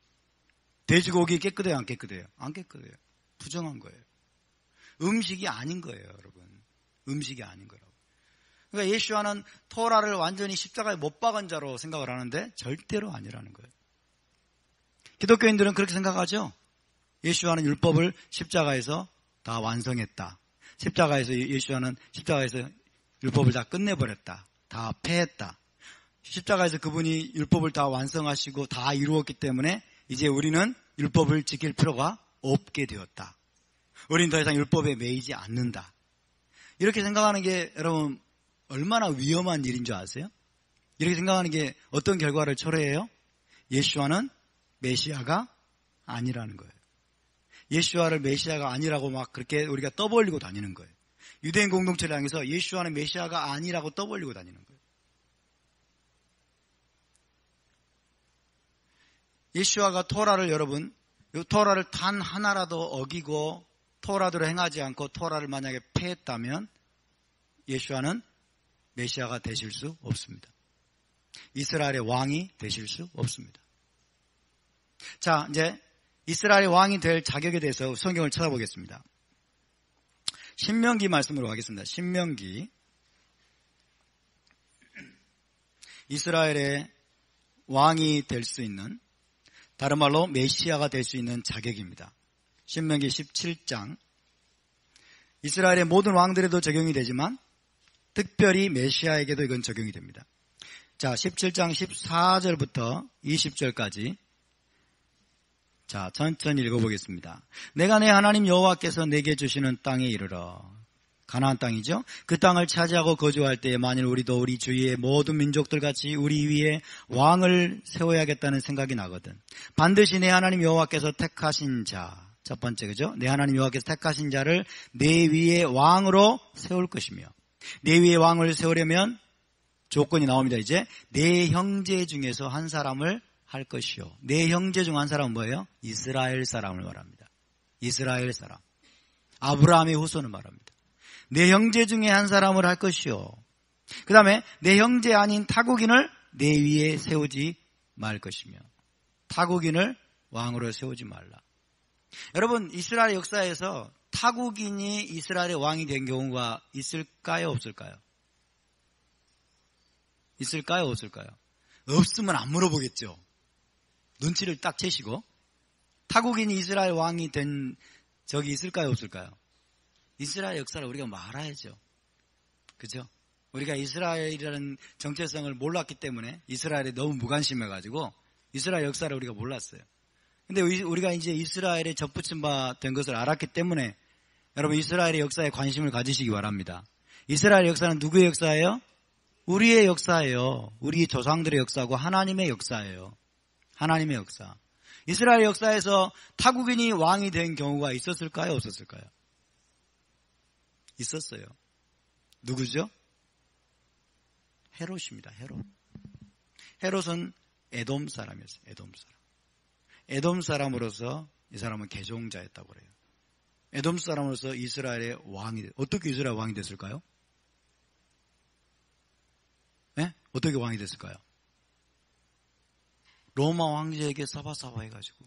돼지고기 깨끗해요? 안 깨끗해요? 안 깨끗해요. 부정한 거예요. 음식이 아닌 거예요, 여러분. 음식이 아닌 거라고. 그러니까 예수와는 토라를 완전히 십자가에 못 박은 자로 생각을 하는데 절대로 아니라는 거예요. 기독교인들은 그렇게 생각하죠. 예수와는 율법을 십자가에서 다 완성했다. 예수와는 십자가에서 율법을 다 끝내버렸다. 다 패했다. 십자가에서 그분이 율법을 다 완성하시고 다 이루었기 때문에 이제 우리는 율법을 지킬 필요가 없게 되었다. 우리는 더 이상 율법에 매이지 않는다. 이렇게 생각하는 게 여러분 얼마나 위험한 일인 줄 아세요? 이렇게 생각하는 게 어떤 결과를 초래해요? 예수와는 메시아가 아니라는 거예요. 예수와를 메시아가 아니라고 막 그렇게 우리가 떠벌리고 다니는 거예요. 유대인 공동체를 향해서 예수와는 메시아가 아니라고 떠벌리고 다니는 거예요. 예수와가 토라를 여러분, 이 토라를 단 하나라도 어기고 토라대로 행하지 않고 토라를 만약에 패했다면 예수와는 메시아가 되실 수 없습니다. 이스라엘의 왕이 되실 수 없습니다. 자, 이제 이스라엘의 왕이 될 자격에 대해서 성경을 찾아보겠습니다. 신명기 말씀으로 가겠습니다. 신명기. 이스라엘의 왕이 될 수 있는, 다른 말로 메시아가 될 수 있는 자격입니다. 신명기 17장. 이스라엘의 모든 왕들에도 적용이 되지만 특별히 메시아에게도 이건 적용이 됩니다. 자, 17장 14절부터 20절까지 자, 천천히 읽어보겠습니다. 내가 내 하나님 여호와께서 내게 주시는 땅에 이르러, 가나안 땅이죠. 그 땅을 차지하고 거주할 때에 만일 우리도 우리 주위의 모든 민족들 같이 우리 위에 왕을 세워야겠다는 생각이 나거든. 반드시 내 하나님 여호와께서 택하신 자, 첫 번째 그죠? 내 하나님 여호와께서 택하신 자를 내 위에 왕으로 세울 것이며, 내 위에 왕을 세우려면 조건이 나옵니다. 이제 내 형제 중에서 한 사람을 할 것이요. 내 형제 중 한 사람은 뭐예요? 이스라엘 사람을 말합니다. 이스라엘 사람. 아브라함의 후손을 말합니다. 내 형제 중에 한 사람을 할 것이요. 그 다음에 내 형제 아닌 타국인을 내 위에 세우지 말 것이며, 타국인을 왕으로 세우지 말라. 여러분, 이스라엘 역사에서 타국인이 이스라엘의 왕이 된 경우가 있을까요? 없을까요? 있을까요? 없을까요? 없으면 안 물어보겠죠. 눈치를 딱 채시고. 타국인이 이스라엘 왕이 된 적이 있을까요? 없을까요? 이스라엘 역사를 우리가 말아야죠. 그죠? 우리가 이스라엘이라는 정체성을 몰랐기 때문에 이스라엘에 너무 무관심해가지고 이스라엘 역사를 우리가 몰랐어요. 근데 우리가 이제 이스라엘에 접붙임 바 된 것을 알았기 때문에 여러분 이스라엘의 역사에 관심을 가지시기 바랍니다. 이스라엘 역사는 누구의 역사예요? 우리의 역사예요. 우리 조상들의 역사고 하나님의 역사예요. 하나님의 역사. 이스라엘 역사에서 타국인이 왕이 된 경우가 있었을까요? 없었을까요? 있었어요. 누구죠? 헤롯입니다. 헤롯. 헤롯은 에돔 사람이었어요. 에돔 사람. 에돔 사람으로서 이 사람은 개종자였다고 그래요. 에돔 사람으로서 이스라엘의 왕이, 어떻게 이스라엘 왕이 됐을까요? 네? 어떻게 왕이 됐을까요? 로마 황제에게 사바사바 해가지고,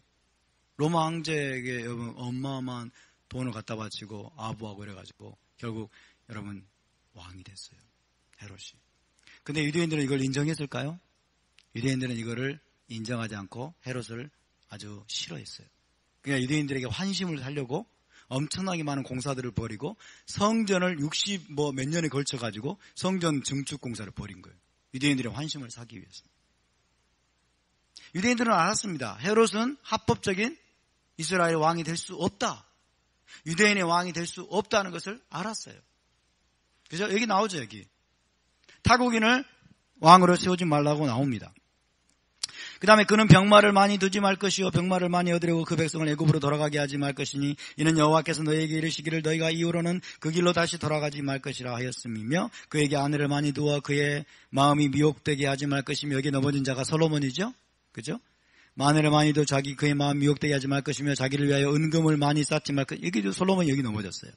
로마 황제에게 여러분 어마어마한 돈을 갖다 바치고 아부하고 그래가지고 결국 여러분 왕이 됐어요. 헤롯이. 근데 유대인들은 이걸 인정했을까요? 유대인들은 이거를 인정하지 않고 헤롯을 아주 싫어했어요. 그러니까 유대인들에게 환심을 살려고 엄청나게 많은 공사들을 벌이고 성전을 60몇 년에 걸쳐가지고 성전 증축 공사를 벌인 거예요. 유대인들의 환심을 사기 위해서. 유대인들은 알았습니다. 헤롯은 합법적인 이스라엘 왕이 될 수 없다. 유대인의 왕이 될 수 없다는 것을 알았어요. 그죠? 여기 나오죠, 여기. 타국인을 왕으로 세우지 말라고 나옵니다. 그 다음에 그는 병마를 많이 두지 말 것이요 병마를 많이 얻으려고 그 백성을 애굽으로 돌아가게 하지 말 것이니 이는 여호와께서 너희에게 이르시기를 너희가 이후로는 그 길로 다시 돌아가지 말 것이라 하였음이며 그에게 아내를 많이 두어 그의 마음이 미혹되게 하지 말 것이며 여기에 넘어진 자가 솔로몬이죠. 그죠? 마늘을 많이 둬 그의 마음 미혹되게 하지 말 것이며 자기를 위하여 은금을 많이 쌓지 말 것. 여기 솔로몬이 여기 넘어졌어요.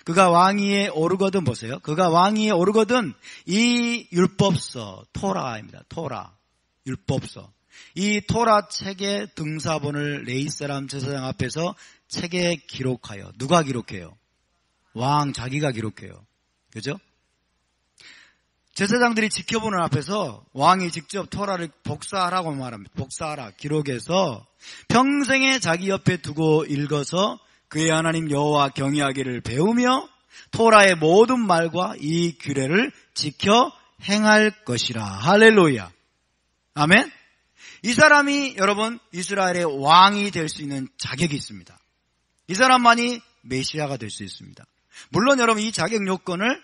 그가 왕위에 오르거든 보세요. 그가 왕위에 오르거든 이 율법서 토라입니다. 토라 율법서. 이 토라 책의 등사본을 레위 사람 제사장 앞에서 책에 기록하여 누가 기록해요? 왕 자기가 기록해요. 그죠? 제사장들이 지켜보는 앞에서 왕이 직접 토라를 복사하라고 말합니다. 복사하라, 기록해서 평생에 자기 옆에 두고 읽어서 그의 하나님 여호와 경외하기를 배우며 토라의 모든 말과 이 규례를 지켜 행할 것이라. 할렐루야. 아멘. 이 사람이 여러분 이스라엘의 왕이 될 수 있는 자격이 있습니다. 이 사람만이 메시아가 될 수 있습니다. 물론 여러분 이 자격 요건을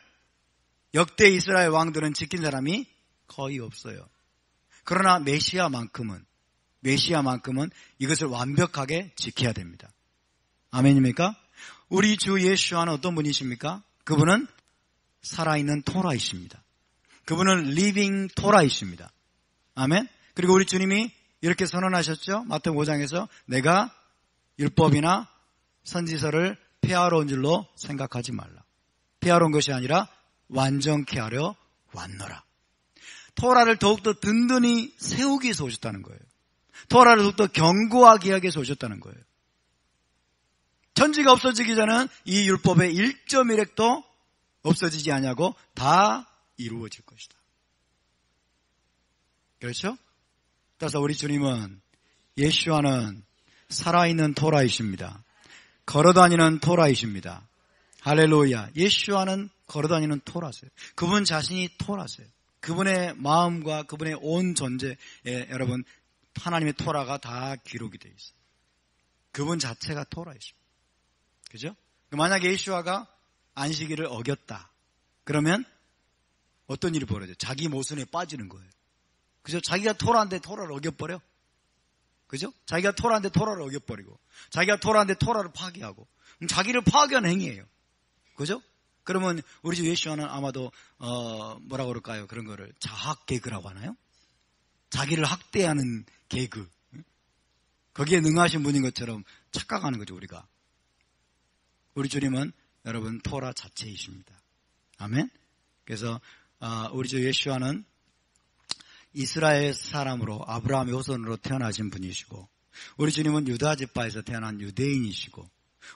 역대 이스라엘 왕들은 지킨 사람이 거의 없어요. 그러나 메시아만큼은 이것을 완벽하게 지켜야 됩니다. 아멘입니까? 우리 주 예수와는 어떤 분이십니까? 그분은 살아있는 토라이십니다. 그분은 리빙 토라이십니다. 아멘. 그리고 우리 주님이 이렇게 선언하셨죠. 마태복음 5장에서 내가 율법이나 선지서를 폐하러 온 줄로 생각하지 말라. 폐하러 온 것이 아니라 완전케 하려 왔노라. 토라를 더욱더 든든히 세우기 위해서 오셨다는 거예요. 토라를 더욱더 견고하게 하기 위해서 오셨다는 거예요. 천지가 없어지기 전에는 이 율법의 1.1획도 없어지지 아니하고 다 이루어질 것이다. 그렇죠? 따라서 우리 주님은 예수와는 살아있는 토라이십니다. 걸어다니는 토라이십니다. 할렐루야. 예수와는 걸어다니는 토라세요. 그분 자신이 토라세요. 그분의 마음과 그분의 온 존재에 여러분 하나님의 토라가 다 기록이 되어 있어요. 그분 자체가 토라이십니다. 그죠? 만약에 예수와가 안식일을 어겼다. 그러면 어떤 일이 벌어져요? 자기 모순에 빠지는 거예요. 그죠? 자기가 토라인데 토라를 어겨버려. 그죠? 자기가 토라인데 토라를 어겨버리고 자기가 토라인데 토라를 파괴하고 자기를 파괴하는 행위예요. 그죠? 그러면 우리 주 예수와는 아마도 뭐라고 그럴까요? 그런 거를 자학 개그라고 하나요? 자기를 학대하는 개그. 거기에 능하신 분인 것처럼 착각하는 거죠, 우리가. 우리 주님은 여러분 토라 자체이십니다. 아멘. 그래서 우리 주 예수와는 이스라엘 사람으로 아브라함의 후손으로 태어나신 분이시고 우리 주님은 유다 지파에서 태어난 유대인이시고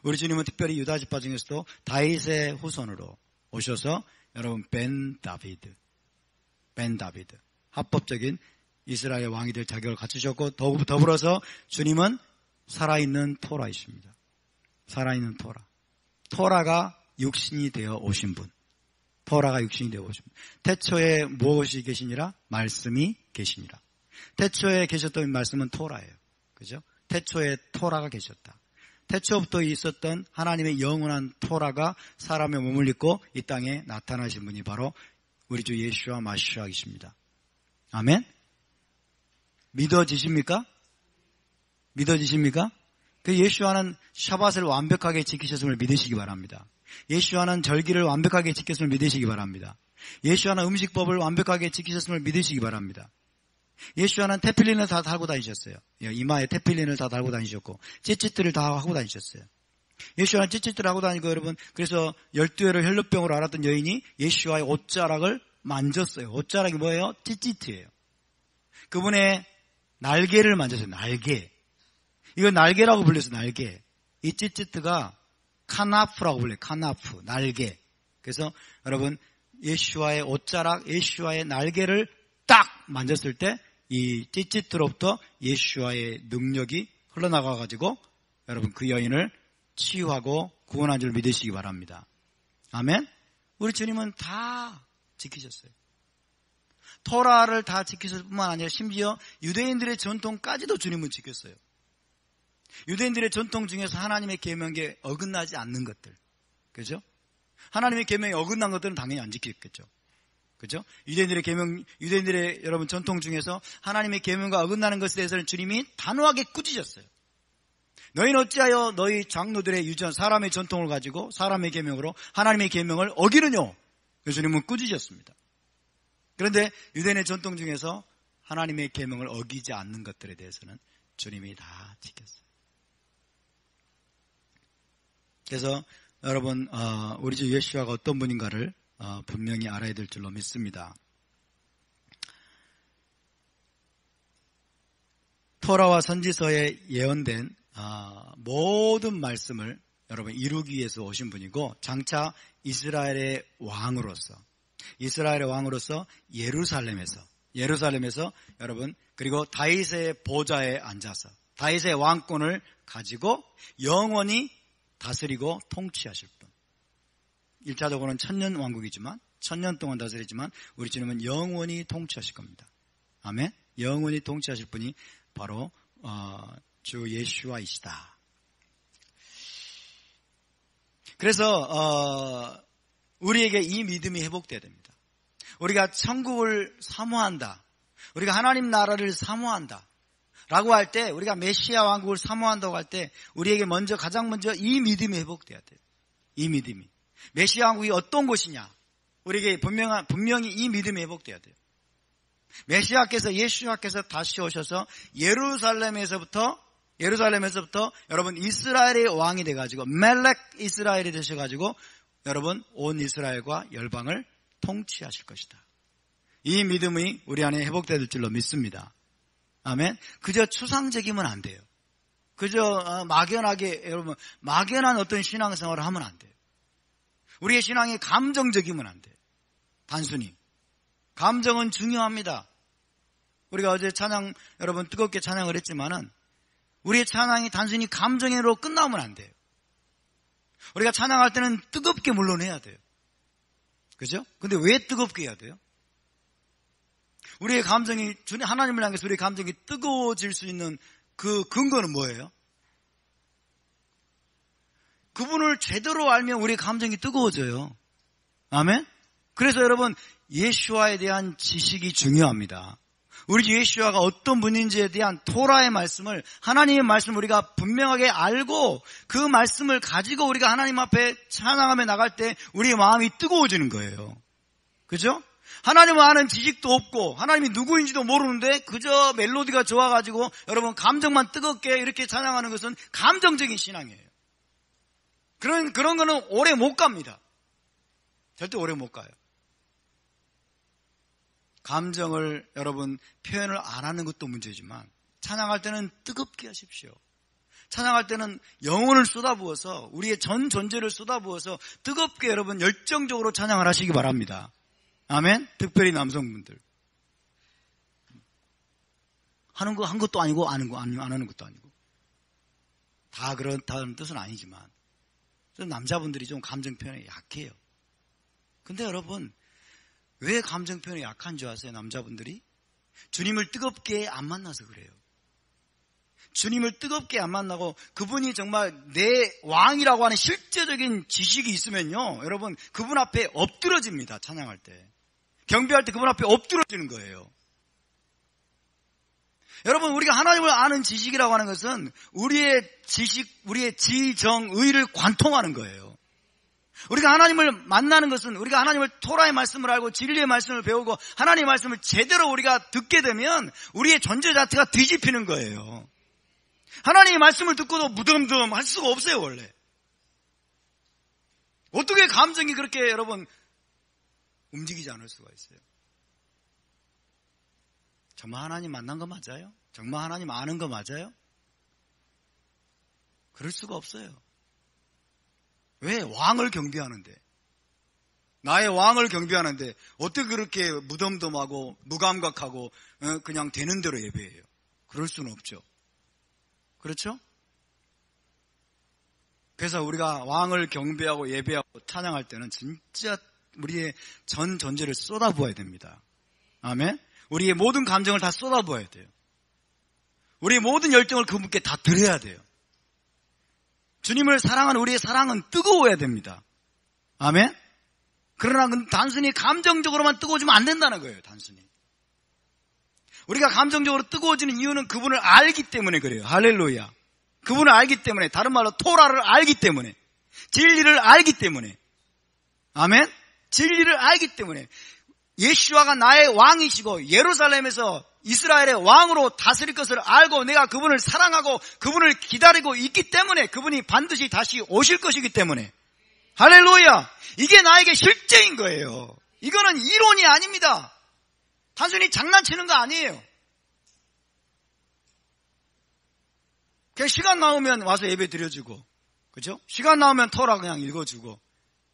우리 주님은 특별히 유다 지파 중에서도 다윗의 후손으로 오셔서 여러분 벤 다비드 합법적인 이스라엘 왕이 될 자격을 갖추셨고 더불어서 주님은 살아있는 토라이십니다. 살아있는 토라가 육신이 되어 오신 분. 토라가 육신이 되어 오신 분. 태초에 무엇이 계시니라? 말씀이 계시니라. 태초에 계셨던 말씀은 토라예요. 그죠? 태초에 토라가 계셨다. 태초부터 있었던 하나님의 영원한 토라가 사람의 몸을 입고 이 땅에 나타나신 분이 바로 우리 주 예수와 마시아이십니다. 아멘? 믿어지십니까? 그 예수와는 샤밧을 완벽하게 지키셨음을 믿으시기 바랍니다. 예수와는 절기를 완벽하게 지켰음을 믿으시기 바랍니다. 예수와는 음식법을 완벽하게 지키셨음을 믿으시기 바랍니다. 예수와는 테필린을 다 달고 다니셨어요. 이마에 테필린을 다 달고 다니셨고 찌찌들을 다 하고 다니셨어요. 예수와는 찌찌들을 하고 다니고 여러분 그래서 12회를 혈루병으로 앓았던 여인이 예수와의 옷자락을 만졌어요. 옷자락이 뭐예요? 찌찌트예요. 그분의 날개를 만졌어요. 날개. 이거 날개라고 불렸어요. 날개. 이 찌찌트가 카나프라고 불려요. 카나프. 날개. 그래서 여러분 예수와의 옷자락, 예수와의 날개를 딱 만졌을 때 이 찌찌트로부터 예수와의 능력이 흘러나가가지고 여러분 그 여인을 치유하고 구원한 줄 믿으시기 바랍니다. 아멘? 우리 주님은 다 지키셨어요. 토라를 다 지키셨을 뿐만 아니라 심지어 유대인들의 전통까지도 주님은 지켰어요. 유대인들의 전통 중에서 하나님의 계명에 어긋나지 않는 것들. 그죠? 하나님의 계명에 어긋난 것들은 당연히 안 지켰겠죠. 그죠? 유대인들의 여러분 전통 중에서 하나님의 계명과 어긋나는 것에 대해서는 주님이 단호하게 꾸짖으셨어요. 너희는 어찌하여 너희 장로들의 유전, 사람의 전통을 가지고 사람의 계명으로 하나님의 계명을 어기느뇨? 그래서 주님은 꾸짖으셨습니다. 그런데 유대인의 전통 중에서 하나님의 계명을 어기지 않는 것들에 대해서는 주님이 다 지켰어요. 그래서 여러분 우리 주 예수와가 어떤 분인가를 분명히 알아야 될 줄로 믿습니다. 토라와 선지서에 예언된 모든 말씀을 여러분 이루기 위해서 오신 분이고 장차 이스라엘의 왕으로서 예루살렘에서 여러분 그리고 다윗의 보좌에 앉아서 다윗의 왕권을 가지고 영원히 다스리고 통치하실 분. 1차적으로는 천년 왕국이지만 천년 동안 다스리지만 우리 주님은 영원히 통치하실 겁니다. 아멘. 영원히 통치하실 분이 바로 주 예수와이시다. 그래서 우리에게 이 믿음이 회복돼야 됩니다. 우리가 천국을 사모한다. 우리가 하나님 나라를 사모한다. 라고 할 때, 우리가 메시아 왕국을 사모한다고 할 때 우리에게 가장 먼저 이 믿음이 회복돼야 돼요. 이 믿음이. 메시아 왕국이 어떤 곳이냐. 우리에게 분명히 이 믿음이 회복돼야 돼요. 예수님께서 다시 오셔서 예루살렘에서부터 여러분 이스라엘의 왕이 돼가지고 멜렉 이스라엘이 되셔가지고 여러분 온 이스라엘과 열방을 통치하실 것이다. 이 믿음이 우리 안에 회복될 줄로 믿습니다. 아멘. 그저 추상적이면 안 돼요. 그저 막연한 어떤 신앙생활을 하면 안 돼요. 우리의 신앙이 감정적이면 안 돼요. 단순히. 감정은 중요합니다. 우리가 어제 찬양, 여러분 뜨겁게 찬양을 했지만은 우리의 찬양이 단순히 감정으로 끝나면 안 돼요. 우리가 찬양할 때는 뜨겁게 물론 해야 돼요. 그죠? 근데 왜 뜨겁게 해야 돼요? 우리의 감정이, 하나님을 향해서 우리의 감정이 뜨거워질 수 있는 그 근거는 뭐예요? 그분을 제대로 알면 우리의 감정이 뜨거워져요. 아멘? 그래서 여러분, 예수와에 대한 지식이 중요합니다. 우리 주 예수와가 어떤 분인지에 대한 토라의 말씀을, 하나님의 말씀을 우리가 분명하게 알고 그 말씀을 가지고 우리가 하나님 앞에 찬양하며 나갈 때 우리의 마음이 뜨거워지는 거예요. 그죠? 하나님을 아는 지식도 없고 하나님이 누구인지도 모르는데 그저 멜로디가 좋아가지고 여러분 감정만 뜨겁게 이렇게 찬양하는 것은 감정적인 신앙이에요. 그런 거는 오래 못 갑니다. 절대 오래 못 가요. 감정을 여러분 표현을 안 하는 것도 문제지만 찬양할 때는 뜨겁게 하십시오. 찬양할 때는 영혼을 쏟아부어서 우리의 전 존재를 쏟아부어서 뜨겁게 여러분 열정적으로 찬양을 하시기 바랍니다. 아멘. 특별히 남성분들 하는 거 한 것도 아니고 안 하는 것도 아니고 다 그렇다는 뜻은 아니지만 남자분들이 좀 감정 표현에 약해요. 근데 여러분 왜 감정 표현에 약한 줄 아세요? 남자분들이 주님을 뜨겁게 안 만나서 그래요. 주님을 뜨겁게 안 만나고 그분이 정말 내 왕이라고 하는 실제적인 지식이 있으면요, 여러분 그분 앞에 엎드러집니다. 찬양할 때, 경배할 때 그분 앞에 엎드러지는 거예요. 여러분 우리가 하나님을 아는 지식이라고 하는 것은 우리의 지식, 우리의 지정의를 관통하는 거예요. 우리가 하나님을 만나는 것은 우리가 하나님을 토라의 말씀을 알고 진리의 말씀을 배우고 하나님의 말씀을 제대로 우리가 듣게 되면 우리의 존재 자체가 뒤집히는 거예요. 하나님의 말씀을 듣고도 무덤덤 할 수가 없어요. 원래 어떻게 감정이 그렇게 여러분 움직이지 않을 수가 있어요? 정말 하나님 만난 거 맞아요? 정말 하나님 아는 거 맞아요? 그럴 수가 없어요. 왜? 왕을 경배하는데, 나의 왕을 경배하는데 어떻게 그렇게 무덤덤하고 무감각하고 그냥 되는 대로 예배해요? 그럴 수는 없죠. 그렇죠? 그래서 우리가 왕을 경배하고 예배하고 찬양할 때는 진짜 우리의 전 존재를 쏟아부어야 됩니다. 아멘? 우리의 모든 감정을 다 쏟아부어야 돼요. 우리의 모든 열정을 그분께 다 드려야 돼요. 주님을 사랑하는 우리의 사랑은 뜨거워야 됩니다. 아멘? 그러나 단순히 감정적으로만 뜨거워지면 안 된다는 거예요. 단순히 우리가 감정적으로 뜨거워지는 이유는 그분을 알기 때문에 그래요. 할렐루야. 그분을 알기 때문에, 다른 말로 토라를 알기 때문에, 진리를 알기 때문에, 아멘? 진리를 알기 때문에 예수와가 나의 왕이시고 예루살렘에서 이스라엘의 왕으로 다스릴 것을 알고 내가 그분을 사랑하고 그분을 기다리고 있기 때문에, 그분이 반드시 다시 오실 것이기 때문에, 할렐루야. 이게 나에게 실제인 거예요. 이거는 이론이 아닙니다. 단순히 장난치는 거 아니에요. 그냥 시간 나오면 와서 예배 드려주고 그죠? 시간 나오면 토라 그냥 읽어주고,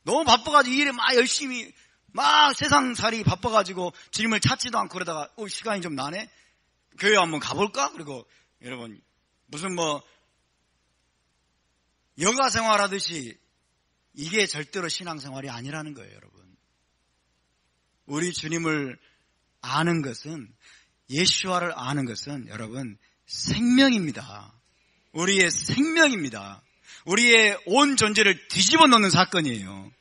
너무 바빠가지고 이 일에 막 열심히 막 세상살이 바빠가지고 주님을 찾지도 않고 그러다가 시간이 좀 나네? 교회 한번 가볼까? 그리고 여러분 무슨 뭐 여가 생활하듯이 이게 절대로 신앙생활이 아니라는 거예요. 여러분, 우리 주님을 아는 것은, 예수와를 아는 것은 여러분 생명입니다. 우리의 생명입니다. 우리의 온 존재를 뒤집어 놓는 사건이에요.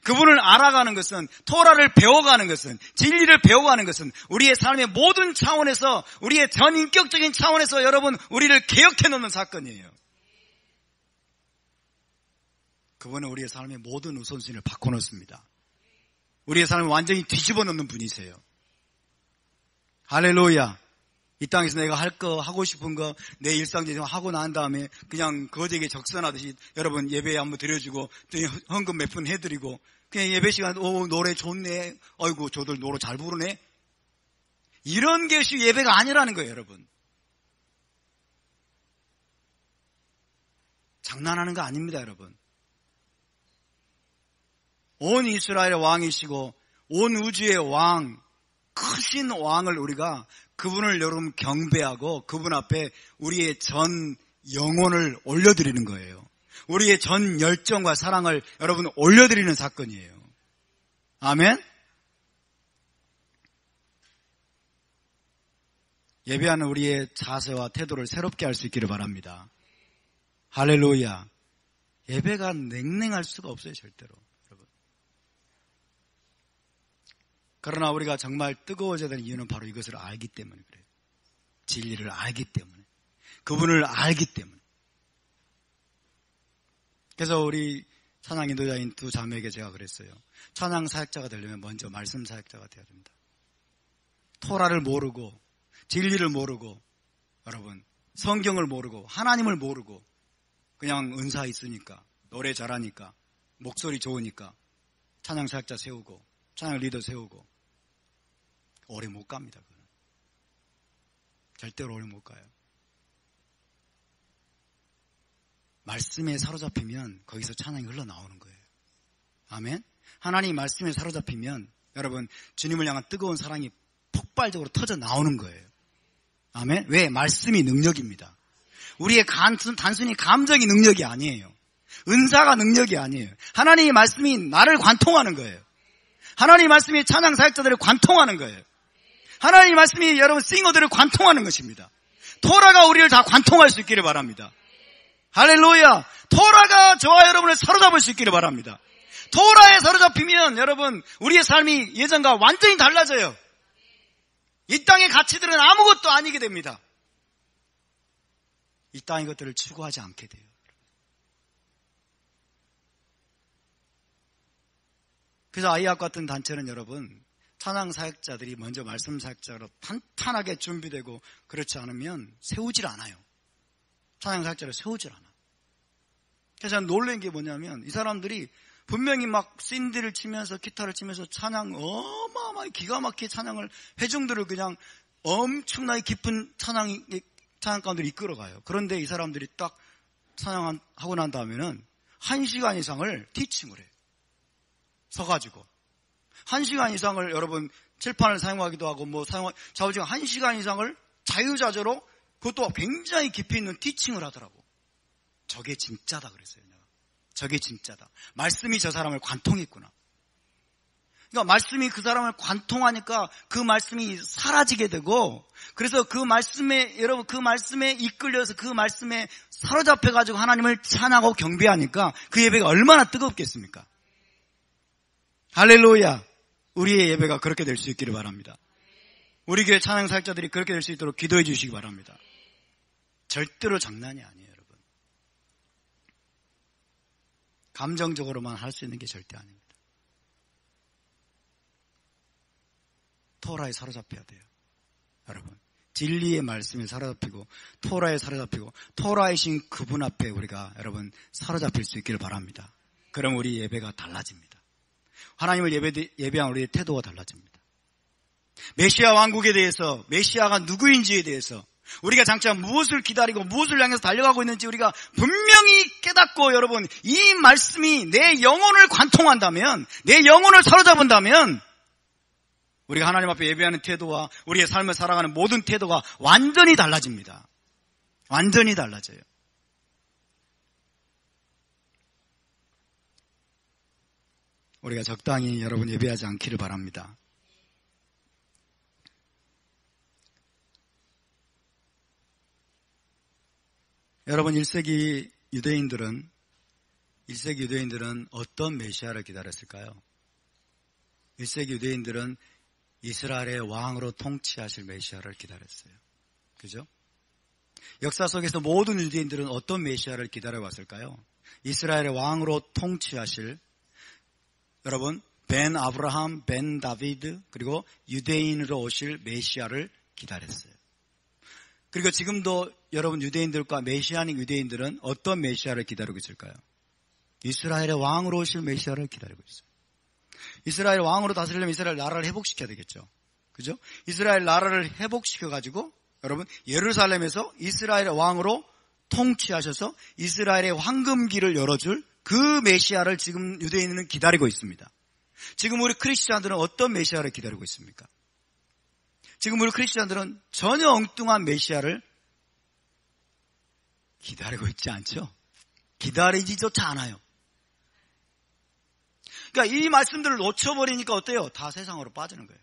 그분을 알아가는 것은, 토라를 배워가는 것은, 진리를 배워가는 것은 우리의 삶의 모든 차원에서, 우리의 전인격적인 차원에서 여러분 우리를 개혁해 놓는 사건이에요. 그분은 우리의 삶의 모든 우선순위를 바꿔놓습니다. 우리의 삶을 완전히 뒤집어 놓는 분이세요. 할렐루야. 이 땅에서 내가 할 거, 하고 싶은 거, 내 일상적으로 하고 난 다음에 그냥 거지에게 적선하듯이 여러분 예배에 한번 드려주고, 또 헌금 몇 푼 해드리고, 그냥 예배 시간, 노래 좋네. 아이고, 저들 노래 잘 부르네. 이런 것이 예배가 아니라는 거예요, 여러분. 장난하는 거 아닙니다, 여러분. 온 이스라엘의 왕이시고, 온 우주의 왕, 크신 왕을 우리가, 그분을 여러분 경배하고 그분 앞에 우리의 전 영혼을 올려드리는 거예요. 우리의 전 열정과 사랑을 여러분 올려드리는 사건이에요. 아멘? 예배하는 우리의 자세와 태도를 새롭게 할 수 있기를 바랍니다. 할렐루야. 예배가 냉랭할 수가 없어요, 절대로. 여러분. 그러나 우리가 정말 뜨거워져야 되는 이유는 바로 이것을 알기 때문에 그래요. 진리를 알기 때문에, 그분을 알기 때문에. 그래서 우리 찬양 인도자인 두 자매에게 제가 그랬어요. 찬양 사역자가 되려면 먼저 말씀 사역자가 되어야 됩니다. 토라를 모르고, 진리를 모르고, 여러분 성경을 모르고, 하나님을 모르고, 그냥 은사 있으니까, 노래 잘하니까, 목소리 좋으니까 찬양 사역자 세우고, 찬양 리더 세우고 오래 못 갑니다. 그건 절대로 오래 못 가요. 말씀에 사로잡히면 거기서 찬양이 흘러나오는 거예요. 아멘? 하나님 말씀에 사로잡히면 여러분 주님을 향한 뜨거운 사랑이 폭발적으로 터져 나오는 거예요. 아멘? 왜? 말씀이 능력입니다. 우리의 단순히 감정이 능력이 아니에요. 은사가 능력이 아니에요. 하나님의 말씀이 나를 관통하는 거예요. 하나님의 말씀이 찬양 사역자들을 관통하는 거예요. 하나님의 말씀이 여러분 싱어들을 관통하는 것입니다. 토라가 우리를 다 관통할 수 있기를 바랍니다. 할렐루야. 토라가 저와 여러분을 사로잡을 수 있기를 바랍니다. 토라에 사로잡히면 여러분 우리의 삶이 예전과 완전히 달라져요. 이 땅의 가치들은 아무것도 아니게 됩니다. 이 땅의 것들을 추구하지 않게 돼요. 그래서 아이학 같은 단체는 여러분 찬양 사역자들이 먼저 말씀 사역자로 탄탄하게 준비되고 그렇지 않으면 세우질 않아요. 찬양 사역자를 세우질 않아. 그래서 저는 놀란 게 뭐냐면 이 사람들이 분명히 막 신디를 치면서 기타를 치면서 찬양 어마어마하게 기가 막히게 찬양을 회중들을 그냥 엄청나게 깊은 찬양 가운데 이끌어가요. 그런데 이 사람들이 딱 찬양하고 난 다음에는 1시간 이상을 티칭을 해요. 서가지고 1시간 이상을 여러분 칠판을 사용하기도 하고 좌우지간 1시간 이상을 자유자재로 그것도 굉장히 깊이 있는 티칭을 하더라고. 저게 진짜다 그랬어요. 내가. 저게 진짜다. 말씀이 저 사람을 관통했구나. 그러니까 말씀이 그 사람을 관통하니까 그 말씀이 사라지게 되고, 그래서 그 말씀에 여러분 그 말씀에 이끌려서 그 말씀에 사로잡혀 가지고 하나님을 찬양하고 경배하니까 그 예배가 얼마나 뜨겁겠습니까? 할렐루야. 우리의 예배가 그렇게 될 수 있기를 바랍니다. 우리 교회 찬양 사역자들이 그렇게 될 수 있도록 기도해 주시기 바랍니다. 절대로 장난이 아니에요, 여러분. 감정적으로만 할 수 있는 게 절대 아닙니다. 토라에 사로잡혀야 돼요. 여러분, 진리의 말씀에 사로잡히고 토라에 사로잡히고 토라이신 그분 앞에 우리가 여러분 사로잡힐 수 있기를 바랍니다. 그럼 우리 예배가 달라집니다. 하나님을 예배한 우리의 태도가 달라집니다. 메시아 왕국에 대해서, 메시아가 누구인지에 대해서 우리가 장차 무엇을 기다리고 무엇을 향해서 달려가고 있는지 우리가 분명히 깨닫고 여러분 이 말씀이 내 영혼을 관통한다면, 내 영혼을 사로잡은다면 우리가 하나님 앞에 예배하는 태도와 우리의 삶을 살아가는 모든 태도가 완전히 달라집니다. 완전히 달라져요. 우리가 적당히 여러분 예배하지 않기를 바랍니다. 여러분 1세기 유대인들은 어떤 메시아를 기다렸을까요? 1세기 유대인들은 이스라엘의 왕으로 통치하실 메시아를 기다렸어요. 그죠? 역사 속에서 모든 유대인들은 어떤 메시아를 기다려왔을까요? 이스라엘의 왕으로 통치하실 여러분 벤 아브라함, 벤 다비드 그리고 유대인으로 오실 메시아를 기다렸어요. 그리고 지금도 여러분 유대인들과 메시아닉 유대인들은 어떤 메시아를 기다리고 있을까요? 이스라엘의 왕으로 오실 메시아를 기다리고 있어요. 이스라엘 왕으로 다스리려면 이스라엘 나라를 회복시켜야 되겠죠. 그죠? 이스라엘 나라를 회복시켜가지고 여러분 예루살렘에서 이스라엘의 왕으로 통치하셔서 이스라엘의 황금기를 열어줄 그 메시아를 지금 유대인은 기다리고 있습니다. 지금 우리 크리스찬들은 어떤 메시아를 기다리고 있습니까? 지금 우리 크리스찬들은 전혀 엉뚱한 메시아를 기다리고 있지 않죠? 기다리지조차 않아요. 그러니까 이 말씀들을 놓쳐버리니까 어때요? 다 세상으로 빠지는 거예요.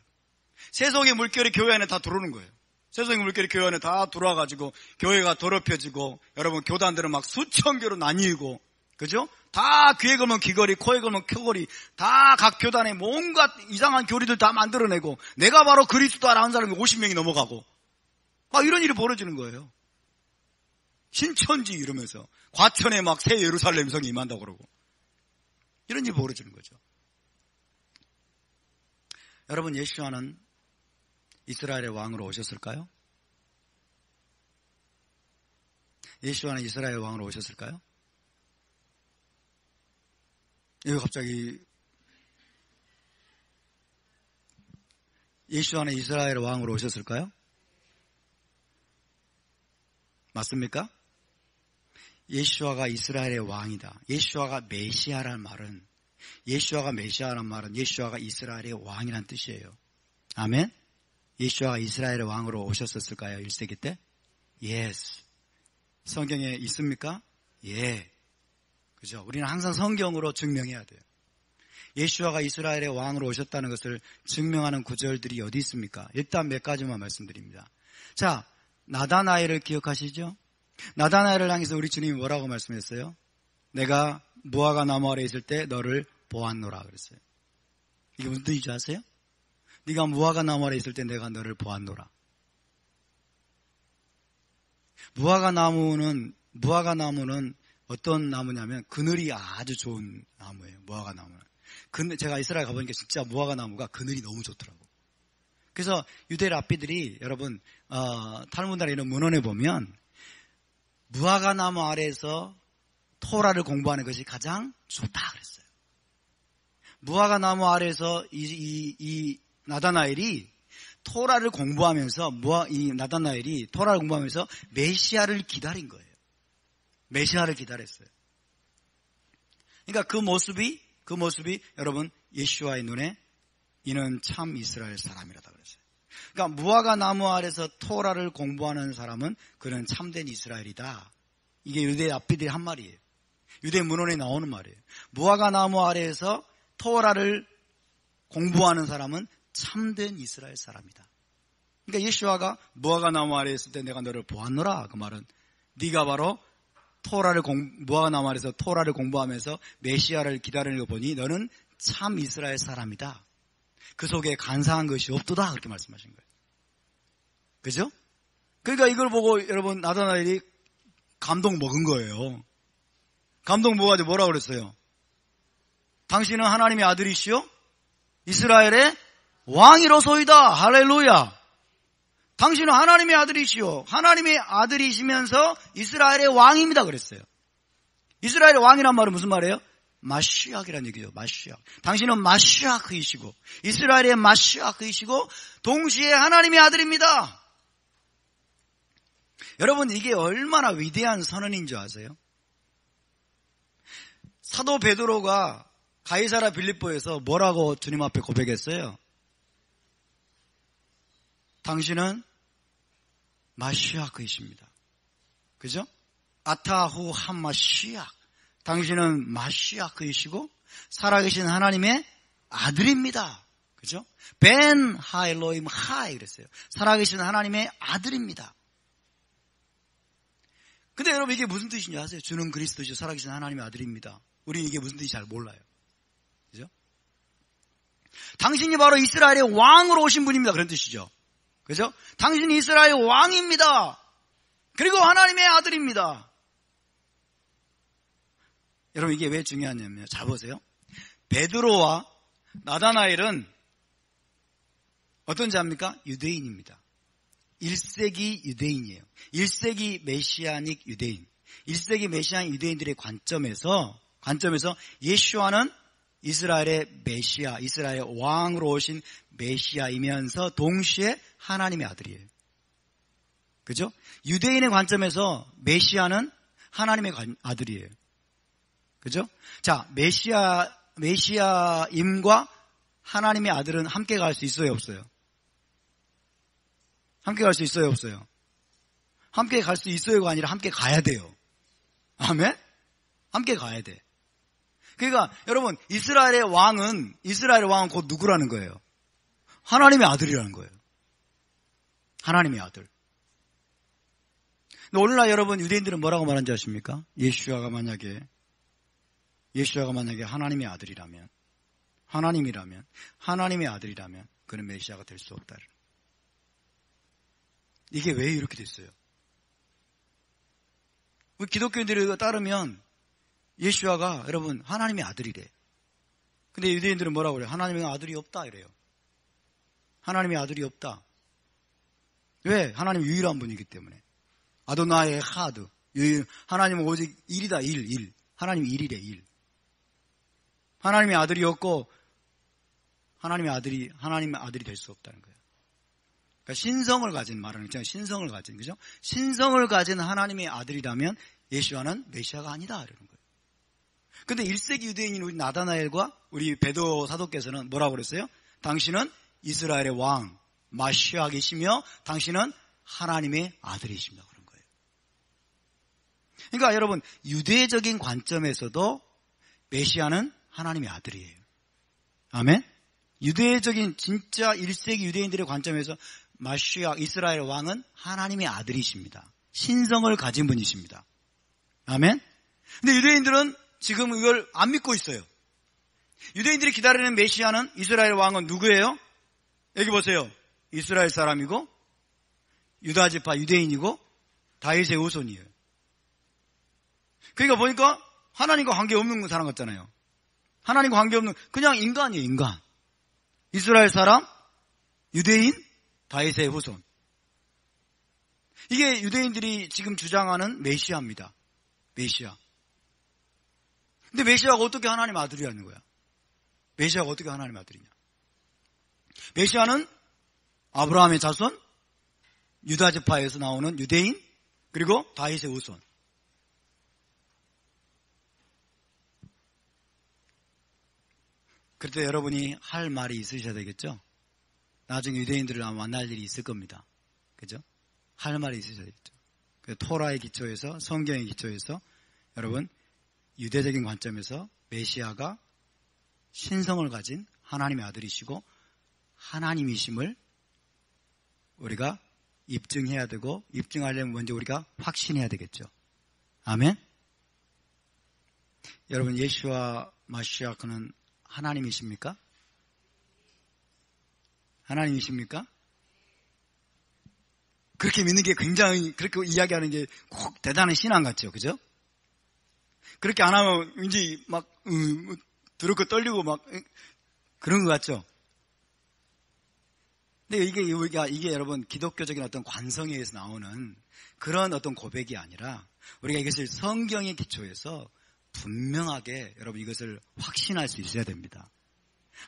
세속의 물결이 교회 안에 다 들어오는 거예요. 세속의 물결이 교회 안에 다 들어와가지고 교회가 더럽혀지고 여러분 교단들은 막 수천 개로 나뉘고 그죠? 다 귀에 걸면 귀걸이, 코에 걸면 코걸이, 다 각 교단에 뭔가 이상한 교리들 다 만들어내고 내가 바로 그리스도라는 사람이 50명이 넘어가고 막 이런 일이 벌어지는 거예요. 신천지 이러면서 과천에 막 새 예루살렘 성이 임한다고 그러고 이런 일이 벌어지는 거죠. 여러분 예수와는 이스라엘의 왕으로 오셨을까요? 예수와는 이스라엘 왕으로 오셨을까요? 왜 갑자기 예수와는 이스라엘 왕으로 오셨을까요? 맞습니까? 예수와가 이스라엘의 왕이다. 예수와가 메시아라는 말은 예수와가 이스라엘의 왕이라는 뜻이에요. 아멘? 예수와가 이스라엘의 왕으로 오셨었을까요? 1세기 때? Yes. 성경에 있습니까? 예. 그죠? 우리는 항상 성경으로 증명해야 돼요. 예수와가 이스라엘의 왕으로 오셨다는 것을 증명하는 구절들이 어디 있습니까? 일단 몇 가지만 말씀드립니다. 자, 나다나엘을 기억하시죠? 나다나엘을 향해서 우리 주님이 뭐라고 말씀했어요? 내가 무화과 나무 아래 있을 때 너를 보았노라 그랬어요. 이게 무슨 뜻인지 아세요? 네가 무화과 나무 아래 있을 때 내가 너를 보았노라. 무화과 나무는 어떤 나무냐면 그늘이 아주 좋은 나무예요. 무화과 나무는. 제가 이스라엘 가보니까 진짜 무화과 나무가 그늘이 너무 좋더라고. 그래서 유대 랍비들이 여러분 탈무드나 이런 문헌에 보면 무화과 나무 아래에서 토라를 공부하는 것이 가장 좋다 그랬어요. 무화과 나무 아래에서 이 나다나엘이 토라를 공부하면서 메시아를 기다린 거예요. 메시아를 기다렸어요. 그러니까 그 모습이 여러분 예수와의 눈에 이는 참 이스라엘 사람이라다 그랬어요. 그러니까 무화과 나무 아래서 토라를 공부하는 사람은 그는 참된 이스라엘이다. 이게 유대 랍비들이 한 말이에요. 유대 문헌에 나오는 말이에요. 무화과 나무 아래에서 토라를 공부하는 사람은 참된 이스라엘 사람이다. 그러니까 예수와가 무화과 나무 아래에 있을 때 내가 너를 보았노라. 그 말은 네가 바로 무화과 나무 아래에서 토라를 공부하면서 메시아를 기다리는 거 보니 너는 참 이스라엘 사람이다. 그 속에 간사한 것이 없도다. 그렇게 말씀하신 거예요. 그죠? 그러니까 이걸 보고 여러분 나다나엘이 감동 먹은 거예요. 감동 먹어가지고 뭐라고 그랬어요? 당신은 하나님의 아들이시오? 이스라엘의 왕이로소이다. 할렐루야. 당신은 하나님의 아들이시오. 하나님의 아들이시면서 이스라엘의 왕입니다. 그랬어요. 이스라엘의 왕이란 말은 무슨 말이에요? 마시아크라는 얘기죠. 마시아. 당신은 마시아크이시고 이스라엘의 마시아크이시고 동시에 하나님의 아들입니다. 여러분, 이게 얼마나 위대한 선언인 줄 아세요? 사도 베드로가 가이사라 빌립보에서 뭐라고 주님 앞에 고백했어요? 당신은 마시아크이십니다. 그죠? 아타후 함마시아. 당신은 마시아크이시고 살아계신 하나님의 아들입니다. 그죠? 벤 하일로임 하이 그랬어요. 살아계신 하나님의 아들입니다. 근데 여러분, 이게 무슨 뜻인지 아세요? 주는 그리스도시요 살아계신 하나님의 아들입니다. 우리는 이게 무슨 뜻인지 잘 몰라요. 그죠? 당신이 바로 이스라엘의 왕으로 오신 분입니다. 그런 뜻이죠. 그죠? 당신이 이스라엘의 왕입니다. 그리고 하나님의 아들입니다. 여러분, 이게 왜 중요하냐면요. 잘 보세요. 베드로와 나다나엘은 어떤 자입니까? 유대인입니다. 1세기 유대인이에요. 1세기 메시아닉 유대인. 1세기 메시아닉 유대인들의 관점에서 예수와는 이스라엘의 메시아, 이스라엘의 왕으로 오신 메시아이면서 동시에 하나님의 아들이에요. 그죠? 유대인의 관점에서 메시아는 하나님의 아들이에요. 그죠? 자, 메시아임과 하나님의 아들은 함께 갈 수 있어요, 없어요? 함께 갈 수 있어요, 없어요? 함께 갈 수 있어요가 아니라 함께 가야 돼요. 아멘? 함께 가야 돼. 그러니까 여러분, 이스라엘의 왕은 곧 누구라는 거예요? 하나님의 아들이라는 거예요. 하나님의 아들. 근데 오늘날 여러분, 유대인들은 뭐라고 말하는지 아십니까? 예수아가 만약에 하나님의 아들이라면, 하나님의 아들이라면 그는 메시아가 될 수 없다. 이게 왜 이렇게 됐어요? 우리 기독교인들에 따르면 예수아가 여러분 하나님의 아들이래. 근데 유대인들은 뭐라고 그래요? 하나님의 아들이 없다 이래요. 하나님의 아들이 없다. 왜? 하나님 유일한 분이기 때문에. 아도나의 하드. 하나님은 오직 일이다. 일. 하나님 일이래. 일. 하나님의 아들이 없고 하나님의 아들이 될 수 없다는 거예요. 그러니까 신성을 가진 말하는 거죠. 신성을 가진, 그죠? 신성을 가진 하나님의 아들이라면 예수와는 메시아가 아니다 이러는 거예요. 근데 1세기 유대인인 우리 나다나엘과 우리 베드로 사도께서는 뭐라고 그랬어요? 당신은 이스라엘의 왕 마시아이시며 당신은 하나님의 아들이십니다. 그런 거예요. 그러니까 여러분, 유대적인 관점에서도 메시아는 하나님의 아들이에요. 아멘? 유대적인 진짜 1세기 유대인들의 관점에서 마시아 이스라엘 왕은 하나님의 아들이십니다. 신성을 가진 분이십니다. 아멘? 근데 유대인들은 지금 이걸 안 믿고 있어요. 유대인들이 기다리는 메시아는 이스라엘 왕은 누구예요? 여기 보세요. 이스라엘 사람이고 유다 지파 유대인이고 다윗의 후손이에요. 그러니까 보니까 하나님과 관계없는 사람 같잖아요. 하나님과 관계없는 그냥 인간이에요. 인간. 이스라엘 사람, 유대인, 다윗의 후손. 이게 유대인들이 지금 주장하는 메시아입니다. 메시아. 근데 메시아가 어떻게 하나님의 아들이라는 거야? 메시아가 어떻게 하나님의 아들이냐? 메시아는 아브라함의 자손, 유다 지파에서 나오는 유대인, 그리고 다윗의 후손. 그럴 때 여러분이 할 말이 있으셔야 되겠죠? 나중에 유대인들을 만날 일이 있을 겁니다. 그죠? 할 말이 있으셔야 되겠죠? 토라의 기초에서, 성경의 기초에서 여러분, 유대적인 관점에서 메시아가 신성을 가진 하나님의 아들이시고 하나님이심을 우리가 입증해야 되고, 입증하려면 먼저 우리가 확신해야 되겠죠. 아멘? 여러분, 예수와 마시아크는 하나님이십니까? 하나님이십니까? 그렇게 믿는 게 굉장히, 그렇게 이야기하는 게 꼭 대단한 신앙 같죠? 그죠? 그렇게 안 하면 왠지 막, 두렵고 떨리고 막, 그런 것 같죠? 근데 이게 여러분, 기독교적인 어떤 관성에 의해서 나오는 그런 어떤 고백이 아니라, 우리가 이것을 성경의 기초에서 분명하게 여러분 이것을 확신할 수 있어야 됩니다.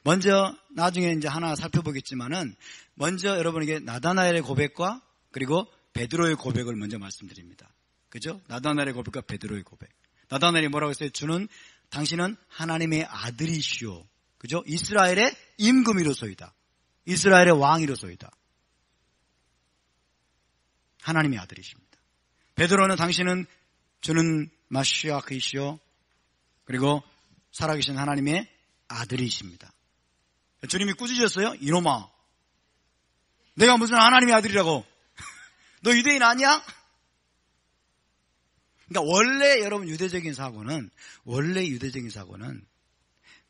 먼저 나중에 이제 하나 살펴보겠지만은 먼저 여러분에게 나다나엘의 고백과 그리고 베드로의 고백을 먼저 말씀드립니다. 그죠? 나다나엘의 고백과 베드로의 고백. 나다나엘이 뭐라고 했어요? 당신은 하나님의 아들이시오. 그죠? 이스라엘의 임금이로소이다. 이스라엘의 왕이로소이다. 하나님의 아들이십니다. 베드로는 주는 마시아크이시오. 그리고 살아계신 하나님의 아들이십니다. 주님이 꾸짖으셨어요? 이놈아, 내가 무슨 하나님의 아들이라고? 너 유대인 아니야? 그러니까 원래 여러분 유대적인 사고는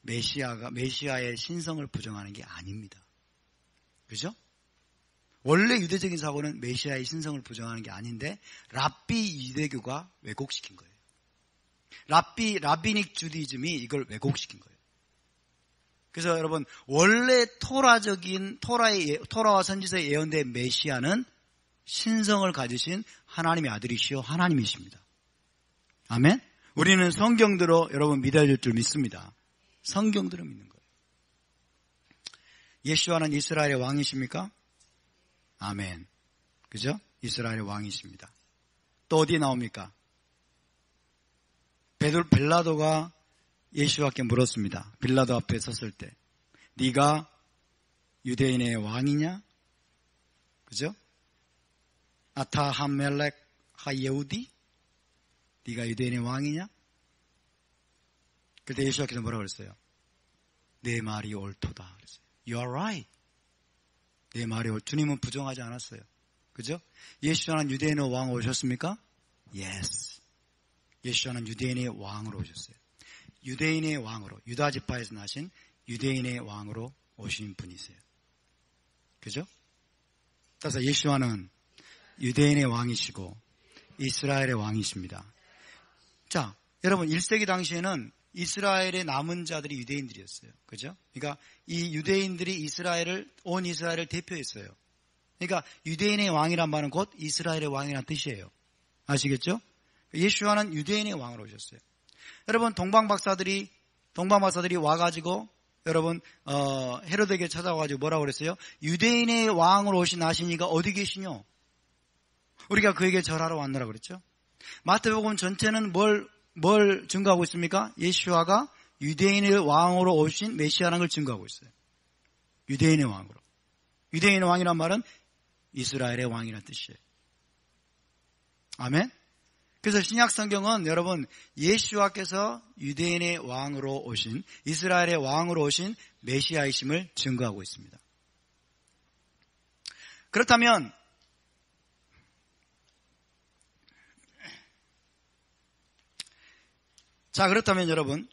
메시아의 신성을 부정하는 게 아닙니다. 그죠? 원래 유대적인 사고는 메시아의 신성을 부정하는 게 아닌데 랍비 유대교가 왜곡시킨 거예요. 라비닉 주디즘이 이걸 왜곡시킨 거예요. 그래서 여러분 원래 토라와 선지서에 예언된 메시아는 신성을 가지신 하나님의 아들이시오 하나님이십니다. 아멘? 우리는 성경대로 여러분 믿어야 될 줄 믿습니다. 성경대로 믿는 거예요. 예수와는 이스라엘의 왕이십니까? 아멘. 그죠? 이스라엘의 왕이십니다. 또 어디에 나옵니까? 빌라도가 예수와께 물었습니다. 빌라도 앞에 섰을 때 네가 유대인의 왕이냐? 그죠? 아타 하멜렉 하예우디? 네가 유대인의 왕이냐? 그때 예수와께서 뭐라고 그랬어요? 내 말이 옳도다 그랬어요. You are right. 내 말이 주님은 부정하지 않았어요. 그죠? 예수와는 유대인의 왕 오셨습니까? Yes. 예수와는 유대인의 왕으로 오셨어요. 유대인의 왕으로, 유다 지파에서 나신 유대인의 왕으로 오신 분이세요. 그죠? 따라서 예수와는 유대인의 왕이시고 이스라엘의 왕이십니다. 자, 여러분 1세기 당시에는 이스라엘의 남은 자들이 유대인들이었어요. 그죠? 그러니까 이 유대인들이 온 이스라엘을 대표했어요. 그러니까 유대인의 왕이란 말은 곧 이스라엘의 왕이라는 뜻이에요. 아시겠죠? 예수와는 유대인의 왕으로 오셨어요. 여러분 동방 박사들이 와가지고 여러분 헤로데에게 찾아와가지고 뭐라고 그랬어요? 유대인의 왕으로 오신 아시니가 어디 계시뇨? 우리가 그에게 절하러 왔노라 그랬죠. 마태복음 전체는 뭘 증거하고 있습니까? 예수와가 유대인의 왕으로 오신 메시아라는 걸 증거하고 있어요. 유대인의 왕으로. 유대인의 왕이란 말은 이스라엘의 왕이라는 뜻이에요. 아멘? 그래서 신약 성경은 여러분 예수와께서 유대인의 왕으로 오신 이스라엘의 왕으로 오신 메시아이심을 증거하고 있습니다. 그렇다면 여러분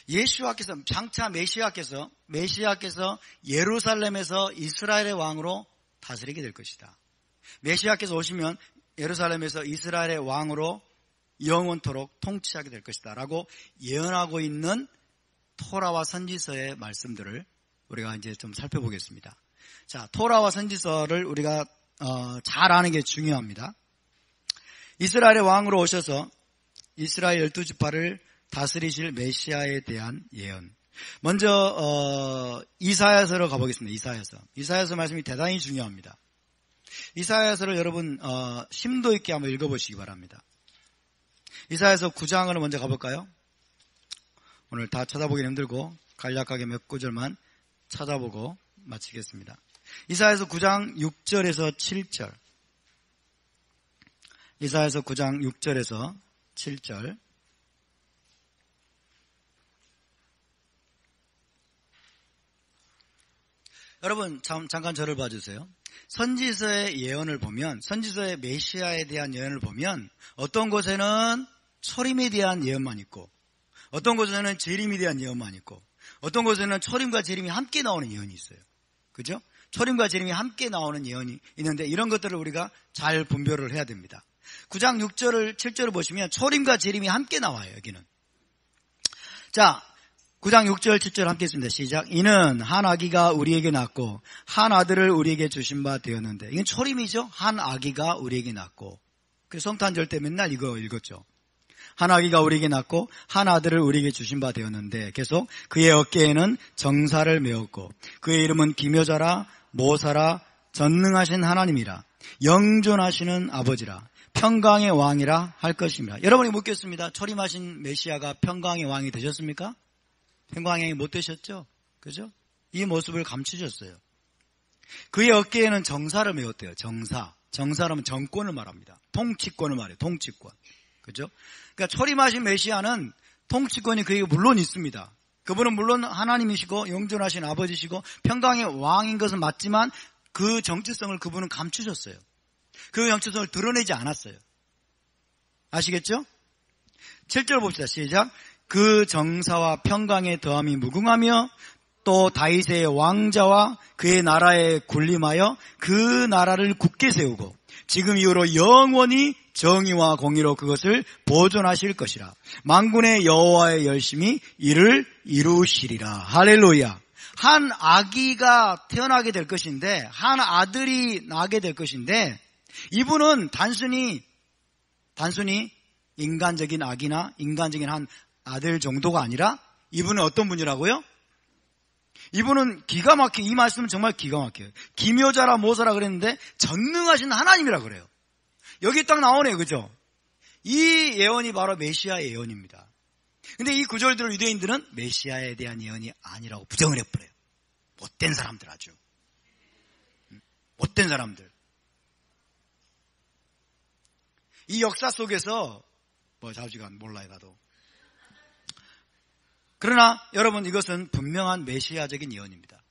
예수와께서 장차 메시아께서 예루살렘에서 이스라엘의 왕으로 다스리게 될 것이다. 메시아께서 오시면 예루살렘에서 이스라엘의 왕으로 영원토록 통치하게 될 것이다 라고 예언하고 있는 토라와 선지서의 말씀들을 우리가 이제 좀 살펴보겠습니다. 자, 토라와 선지서를 우리가 잘 아는 게 중요합니다. 이스라엘의 왕으로 오셔서 이스라엘 12지파를 다스리실 메시아에 대한 예언. 먼저 이사야서로 가보겠습니다. 이사야서 말씀이 대단히 중요합니다. 이사야서를 여러분 심도 있게 한번 읽어보시기 바랍니다. 이사야서 9장을 먼저 가볼까요? 오늘 다 찾아보기는 힘들고 간략하게 몇 구절만 찾아보고 마치겠습니다. 이사야서 9장 6절에서 7절. 이사야서 9장 6절에서 7절. 여러분 잠깐 저를 봐주세요. 선지서의 예언을 보면, 선지서의 메시아에 대한 예언을 보면 어떤 곳에는 초림에 대한 예언만 있고 어떤 곳에는 재림에 대한 예언만 있고 어떤 곳에는 초림과 재림이 함께 나오는 예언이 있어요. 그죠? 초림과 재림이 함께 나오는 예언이 있는데 이런 것들을 우리가 잘 분별을 해야 됩니다. 9장 6절을 7절을 보시면 초림과 재림이 함께 나와요. 여기는. 자, 9장 6절 7절 함께 했습니다. 시작. 이는 한 아기가 우리에게 낳고 한 아들을 우리에게 주신 바 되었는데, 이건 초림이죠. 한 아기가 우리에게 낳고. 그 성탄절 때 맨날 이거 읽었죠. 한 아기가 우리에게 낳고 한 아들을 우리에게 주신 바 되었는데, 계속 그의 어깨에는 정사를 메었고 그의 이름은 기묘자라 모사라 전능하신 하나님이라 영존하시는 아버지라 평강의 왕이라 할 것입니다. 여러분이 묻겠습니다. 초림하신 메시아가 평강의 왕이 되셨습니까? 평강의 왕이 못 되셨죠? 그죠? 이 모습을 감추셨어요. 그의 어깨에는 정사를 메웠대요. 정사라면 정권을 말합니다. 통치권을 말해요. 통치권. 그죠? 그러니까 초림하신 메시아는 통치권이 그에게 물론 있습니다. 그분은 물론 하나님이시고 영존하신 아버지시고 평강의 왕인 것은 맞지만 그 정체성을 그분은 감추셨어요. 그 정체성을 드러내지 않았어요. 아시겠죠? 7절 봅시다. 시작. 그 정사와 평강의 더함이 무궁하며 또 다윗의 왕자와 그의 나라에 군림하여 그 나라를 굳게 세우고 지금 이후로 영원히 정의와 공의로 그것을 보존하실 것이라. 만군의 여호와의 열심히 이를 이루시리라. 할렐루야. 한 아기가 태어나게 될 것인데, 한 아들이 나게 될 것인데, 이분은 단순히 인간적인 아기나 인간적인 한 아들 정도가 아니라 이분은 어떤 분이라고요? 이분은 기가 막히게, 이 말씀은 정말 기가 막혀요. 기묘자라 모사라 그랬는데 전능하신 하나님이라 그래요. 여기 딱 나오네요. 그죠? 이 예언이 바로 메시아의 예언입니다. 근데 이 구절들을 유대인들은 메시아에 대한 예언이 아니라고 부정을 해버려요. 못된 사람들 아주. 못된 사람들. 이 역사 속에서 자주간 몰라요 나도. 그러나 여러분 이것은 분명한 메시아적인 예언입니다.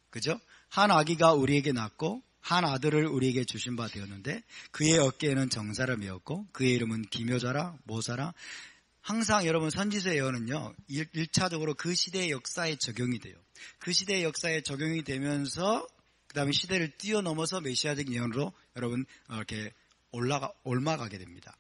그죠? 한 아기가 우리에게 낳고 한 아들을 우리에게 주신 바 되었는데 그의 어깨에는 정사를 메었고 그의 이름은 기묘자라 모사라. 항상 여러분 선지서의 예언은요 1차적으로 그 시대의 역사에 적용이 돼요. 그 시대의 역사에 적용이 되면서 그 다음에 시대를 뛰어넘어서 메시아적인 예언으로 여러분 이렇게 올라가게 됩니다.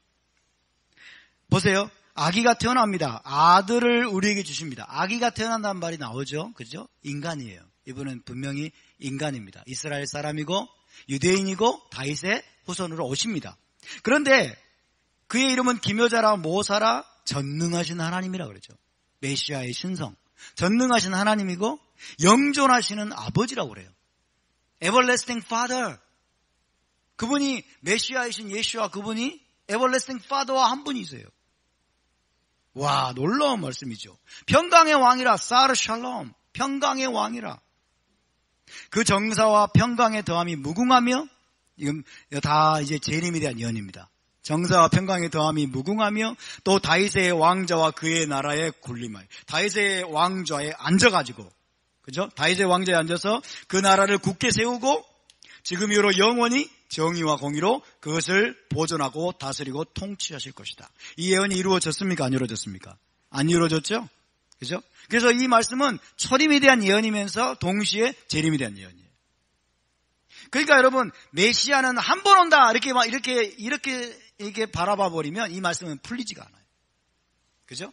보세요. 아기가 태어납니다. 아들을 우리에게 주십니다. 아기가 태어난다는 말이 나오죠. 그죠? 인간이에요. 이분은 분명히 인간입니다. 이스라엘 사람이고 유대인이고 다윗의 후손으로 오십니다. 그런데 그의 이름은 기묘자라 모사라 전능하신 하나님이라 그러죠. 메시아의 신성. 전능하신 하나님이고 영존하시는 아버지라고 그래요. Everlasting Father. 그분이 메시아이신 예수와 그분이 Everlasting Father와 한 분이세요. 와, 놀라운 말씀이죠. 평강의 왕이라, 사르 샬롬. 평강의 왕이라. 그 정사와 평강의 더함이 무궁하며, 이건 다 이제 재림에 대한 예언입니다. 정사와 평강의 더함이 무궁하며, 또 다윗의 왕자와 그의 나라에 군림하여. 다윗의 왕좌에 앉아가지고, 그죠? 다윗의 왕좌에 앉아서 그 나라를 굳게 세우고, 지금 이후로 영원히 정의와 공의로 그것을 보존하고 다스리고 통치하실 것이다. 이 예언이 이루어졌습니까? 안 이루어졌습니까? 안 이루어졌죠? 그죠? 그래서 이 말씀은 초림에 대한 예언이면서 동시에 재림에 대한 예언이에요. 그러니까 여러분, 메시아는 한 번 온다. 이렇게 바라봐 버리면 이 말씀은 풀리지가 않아요. 그죠?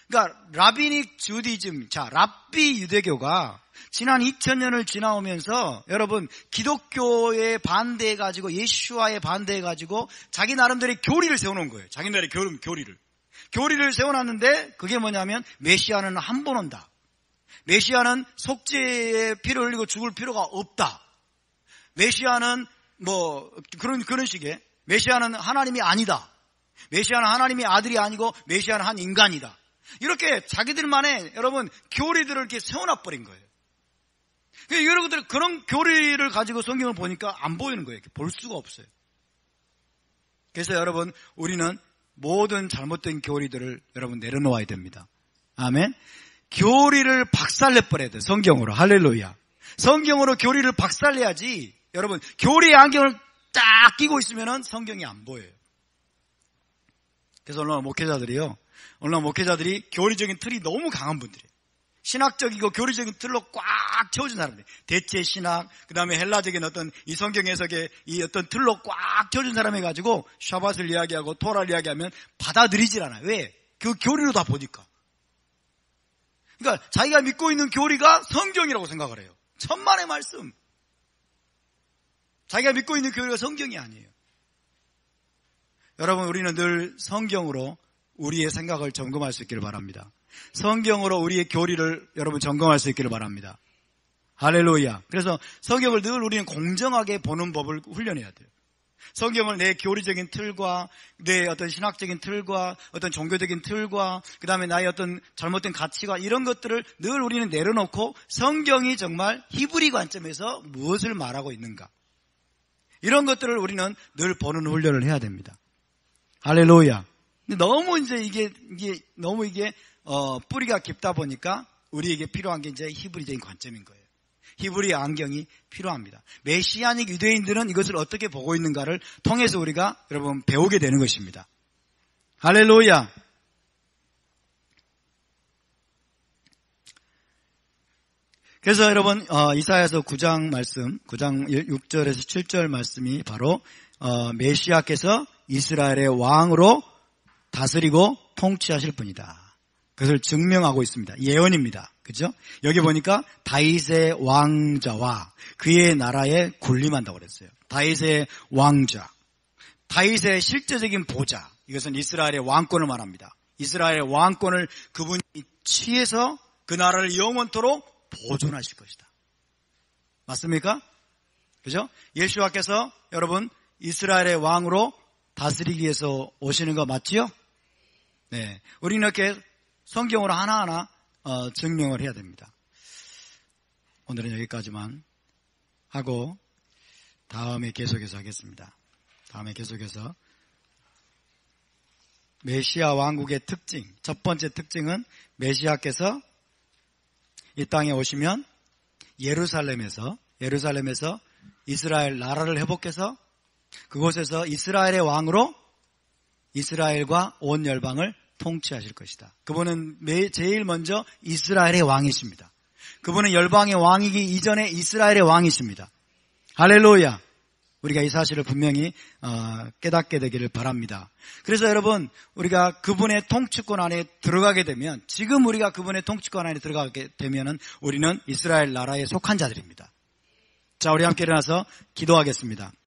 그러니까 라비닉 주디즘, 랍비 유대교가 지난 2000년을 지나오면서 여러분 기독교에 반대해가지고 예수와에 반대해가지고 자기 나름대로의 교리를 세워놓은 거예요. 자기 나름대로의 교리를 세워놨는데 그게 뭐냐면 메시아는 한 번 온다. 메시아는 속죄의 피를 흘리고 죽을 필요가 없다. 메시아는 그런 식의 메시아는 하나님이 아니다. 메시아는 하나님의 아들이 아니고 메시아는 한 인간이다. 이렇게 자기들만의 여러분 교리들을 이렇게 세워놔버린 거예요. 여러분들 그런 교리를 가지고 성경을 보니까 안 보이는 거예요. 볼 수가 없어요. 그래서 여러분 우리는 모든 잘못된 교리들을 여러분 내려놓아야 됩니다. 아멘. 교리를 박살내버려야 돼요. 성경으로. 할렐루야. 성경으로 교리를 박살내야지. 여러분 교리의 안경을 딱 끼고 있으면 성경이 안 보여요. 그래서 오늘 목회자들이 교리적인 틀이 너무 강한 분들이에요. 신학적이고 교리적인 틀로 꽉 채워진 사람들. 대체 신학, 그 다음에 헬라적인 어떤 이 성경 해석의 이 어떤 틀로 꽉 채워진 사람 해가지고 샤밧을 이야기하고 토라를 이야기하면 받아들이질 않아요. 왜? 그 교리로 다 보니까. 그러니까 자기가 믿고 있는 교리가 성경이라고 생각을 해요. 천만의 말씀. 자기가 믿고 있는 교리가 성경이 아니에요. 여러분 우리는 늘 성경으로 우리의 생각을 점검할 수 있기를 바랍니다. 성경으로 우리의 교리를 여러분 점검할 수 있기를 바랍니다. 할렐루야. 그래서 성경을 늘 우리는 공정하게 보는 법을 훈련해야 돼요. 성경을 내 교리적인 틀과 내 어떤 신학적인 틀과 어떤 종교적인 틀과 그 다음에 나의 어떤 잘못된 가치가 이런 것들을 늘 우리는 내려놓고 성경이 정말 히브리 관점에서 무엇을 말하고 있는가, 이런 것들을 우리는 늘 보는 훈련을 해야 됩니다. 할렐루야. 근데 너무 이제 너무 뿌리가 깊다 보니까 우리에게 필요한 게 이제 히브리적인 관점인 거예요. 히브리 안경이 필요합니다. 메시아닉 유대인들은 이것을 어떻게 보고 있는가를 통해서 우리가 여러분 배우게 되는 것입니다. 할렐루야. 그래서 여러분 이사야서 9장 말씀, 9장 6절에서 7절 말씀이 바로 메시아께서 이스라엘의 왕으로 다스리고 통치하실 분이다. 그것을 증명하고 있습니다. 예언입니다. 그죠? 여기 보니까 다윗의 왕자와 그의 나라에 군림한다고 그랬어요. 다윗의 왕자, 다윗의 실제적인 보좌, 이것은 이스라엘의 왕권을 말합니다. 이스라엘의 왕권을 그분이 취해서 그 나라를 영원토록 보존하실 것이다. 맞습니까? 그죠? 예수와께서 여러분 이스라엘의 왕으로 다스리기 위해서 오시는 거 맞지요? 네, 우리는 이렇게 성경으로 하나하나 증명을 해야 됩니다. 오늘은 여기까지만 하고 다음에 계속해서 하겠습니다. 다음에 계속해서 메시아 왕국의 특징, 첫 번째 특징은 메시아께서 이 땅에 오시면 예루살렘에서 이스라엘 나라를 회복해서 그곳에서 이스라엘의 왕으로 이스라엘과 온 열방을 통치하실 것이다. 그분은 제일 먼저 이스라엘의 왕이십니다. 그분은 열방의 왕이기 이전에 이스라엘의 왕이십니다. 할렐루야. 우리가 이 사실을 분명히 깨닫게 되기를 바랍니다. 그래서 여러분, 우리가 그분의 통치권 안에 들어가게 되면, 지금 우리가 그분의 통치권 안에 들어가게 되면은 우리는 이스라엘 나라에 속한 자들입니다. 자, 우리 함께 일어나서 기도하겠습니다.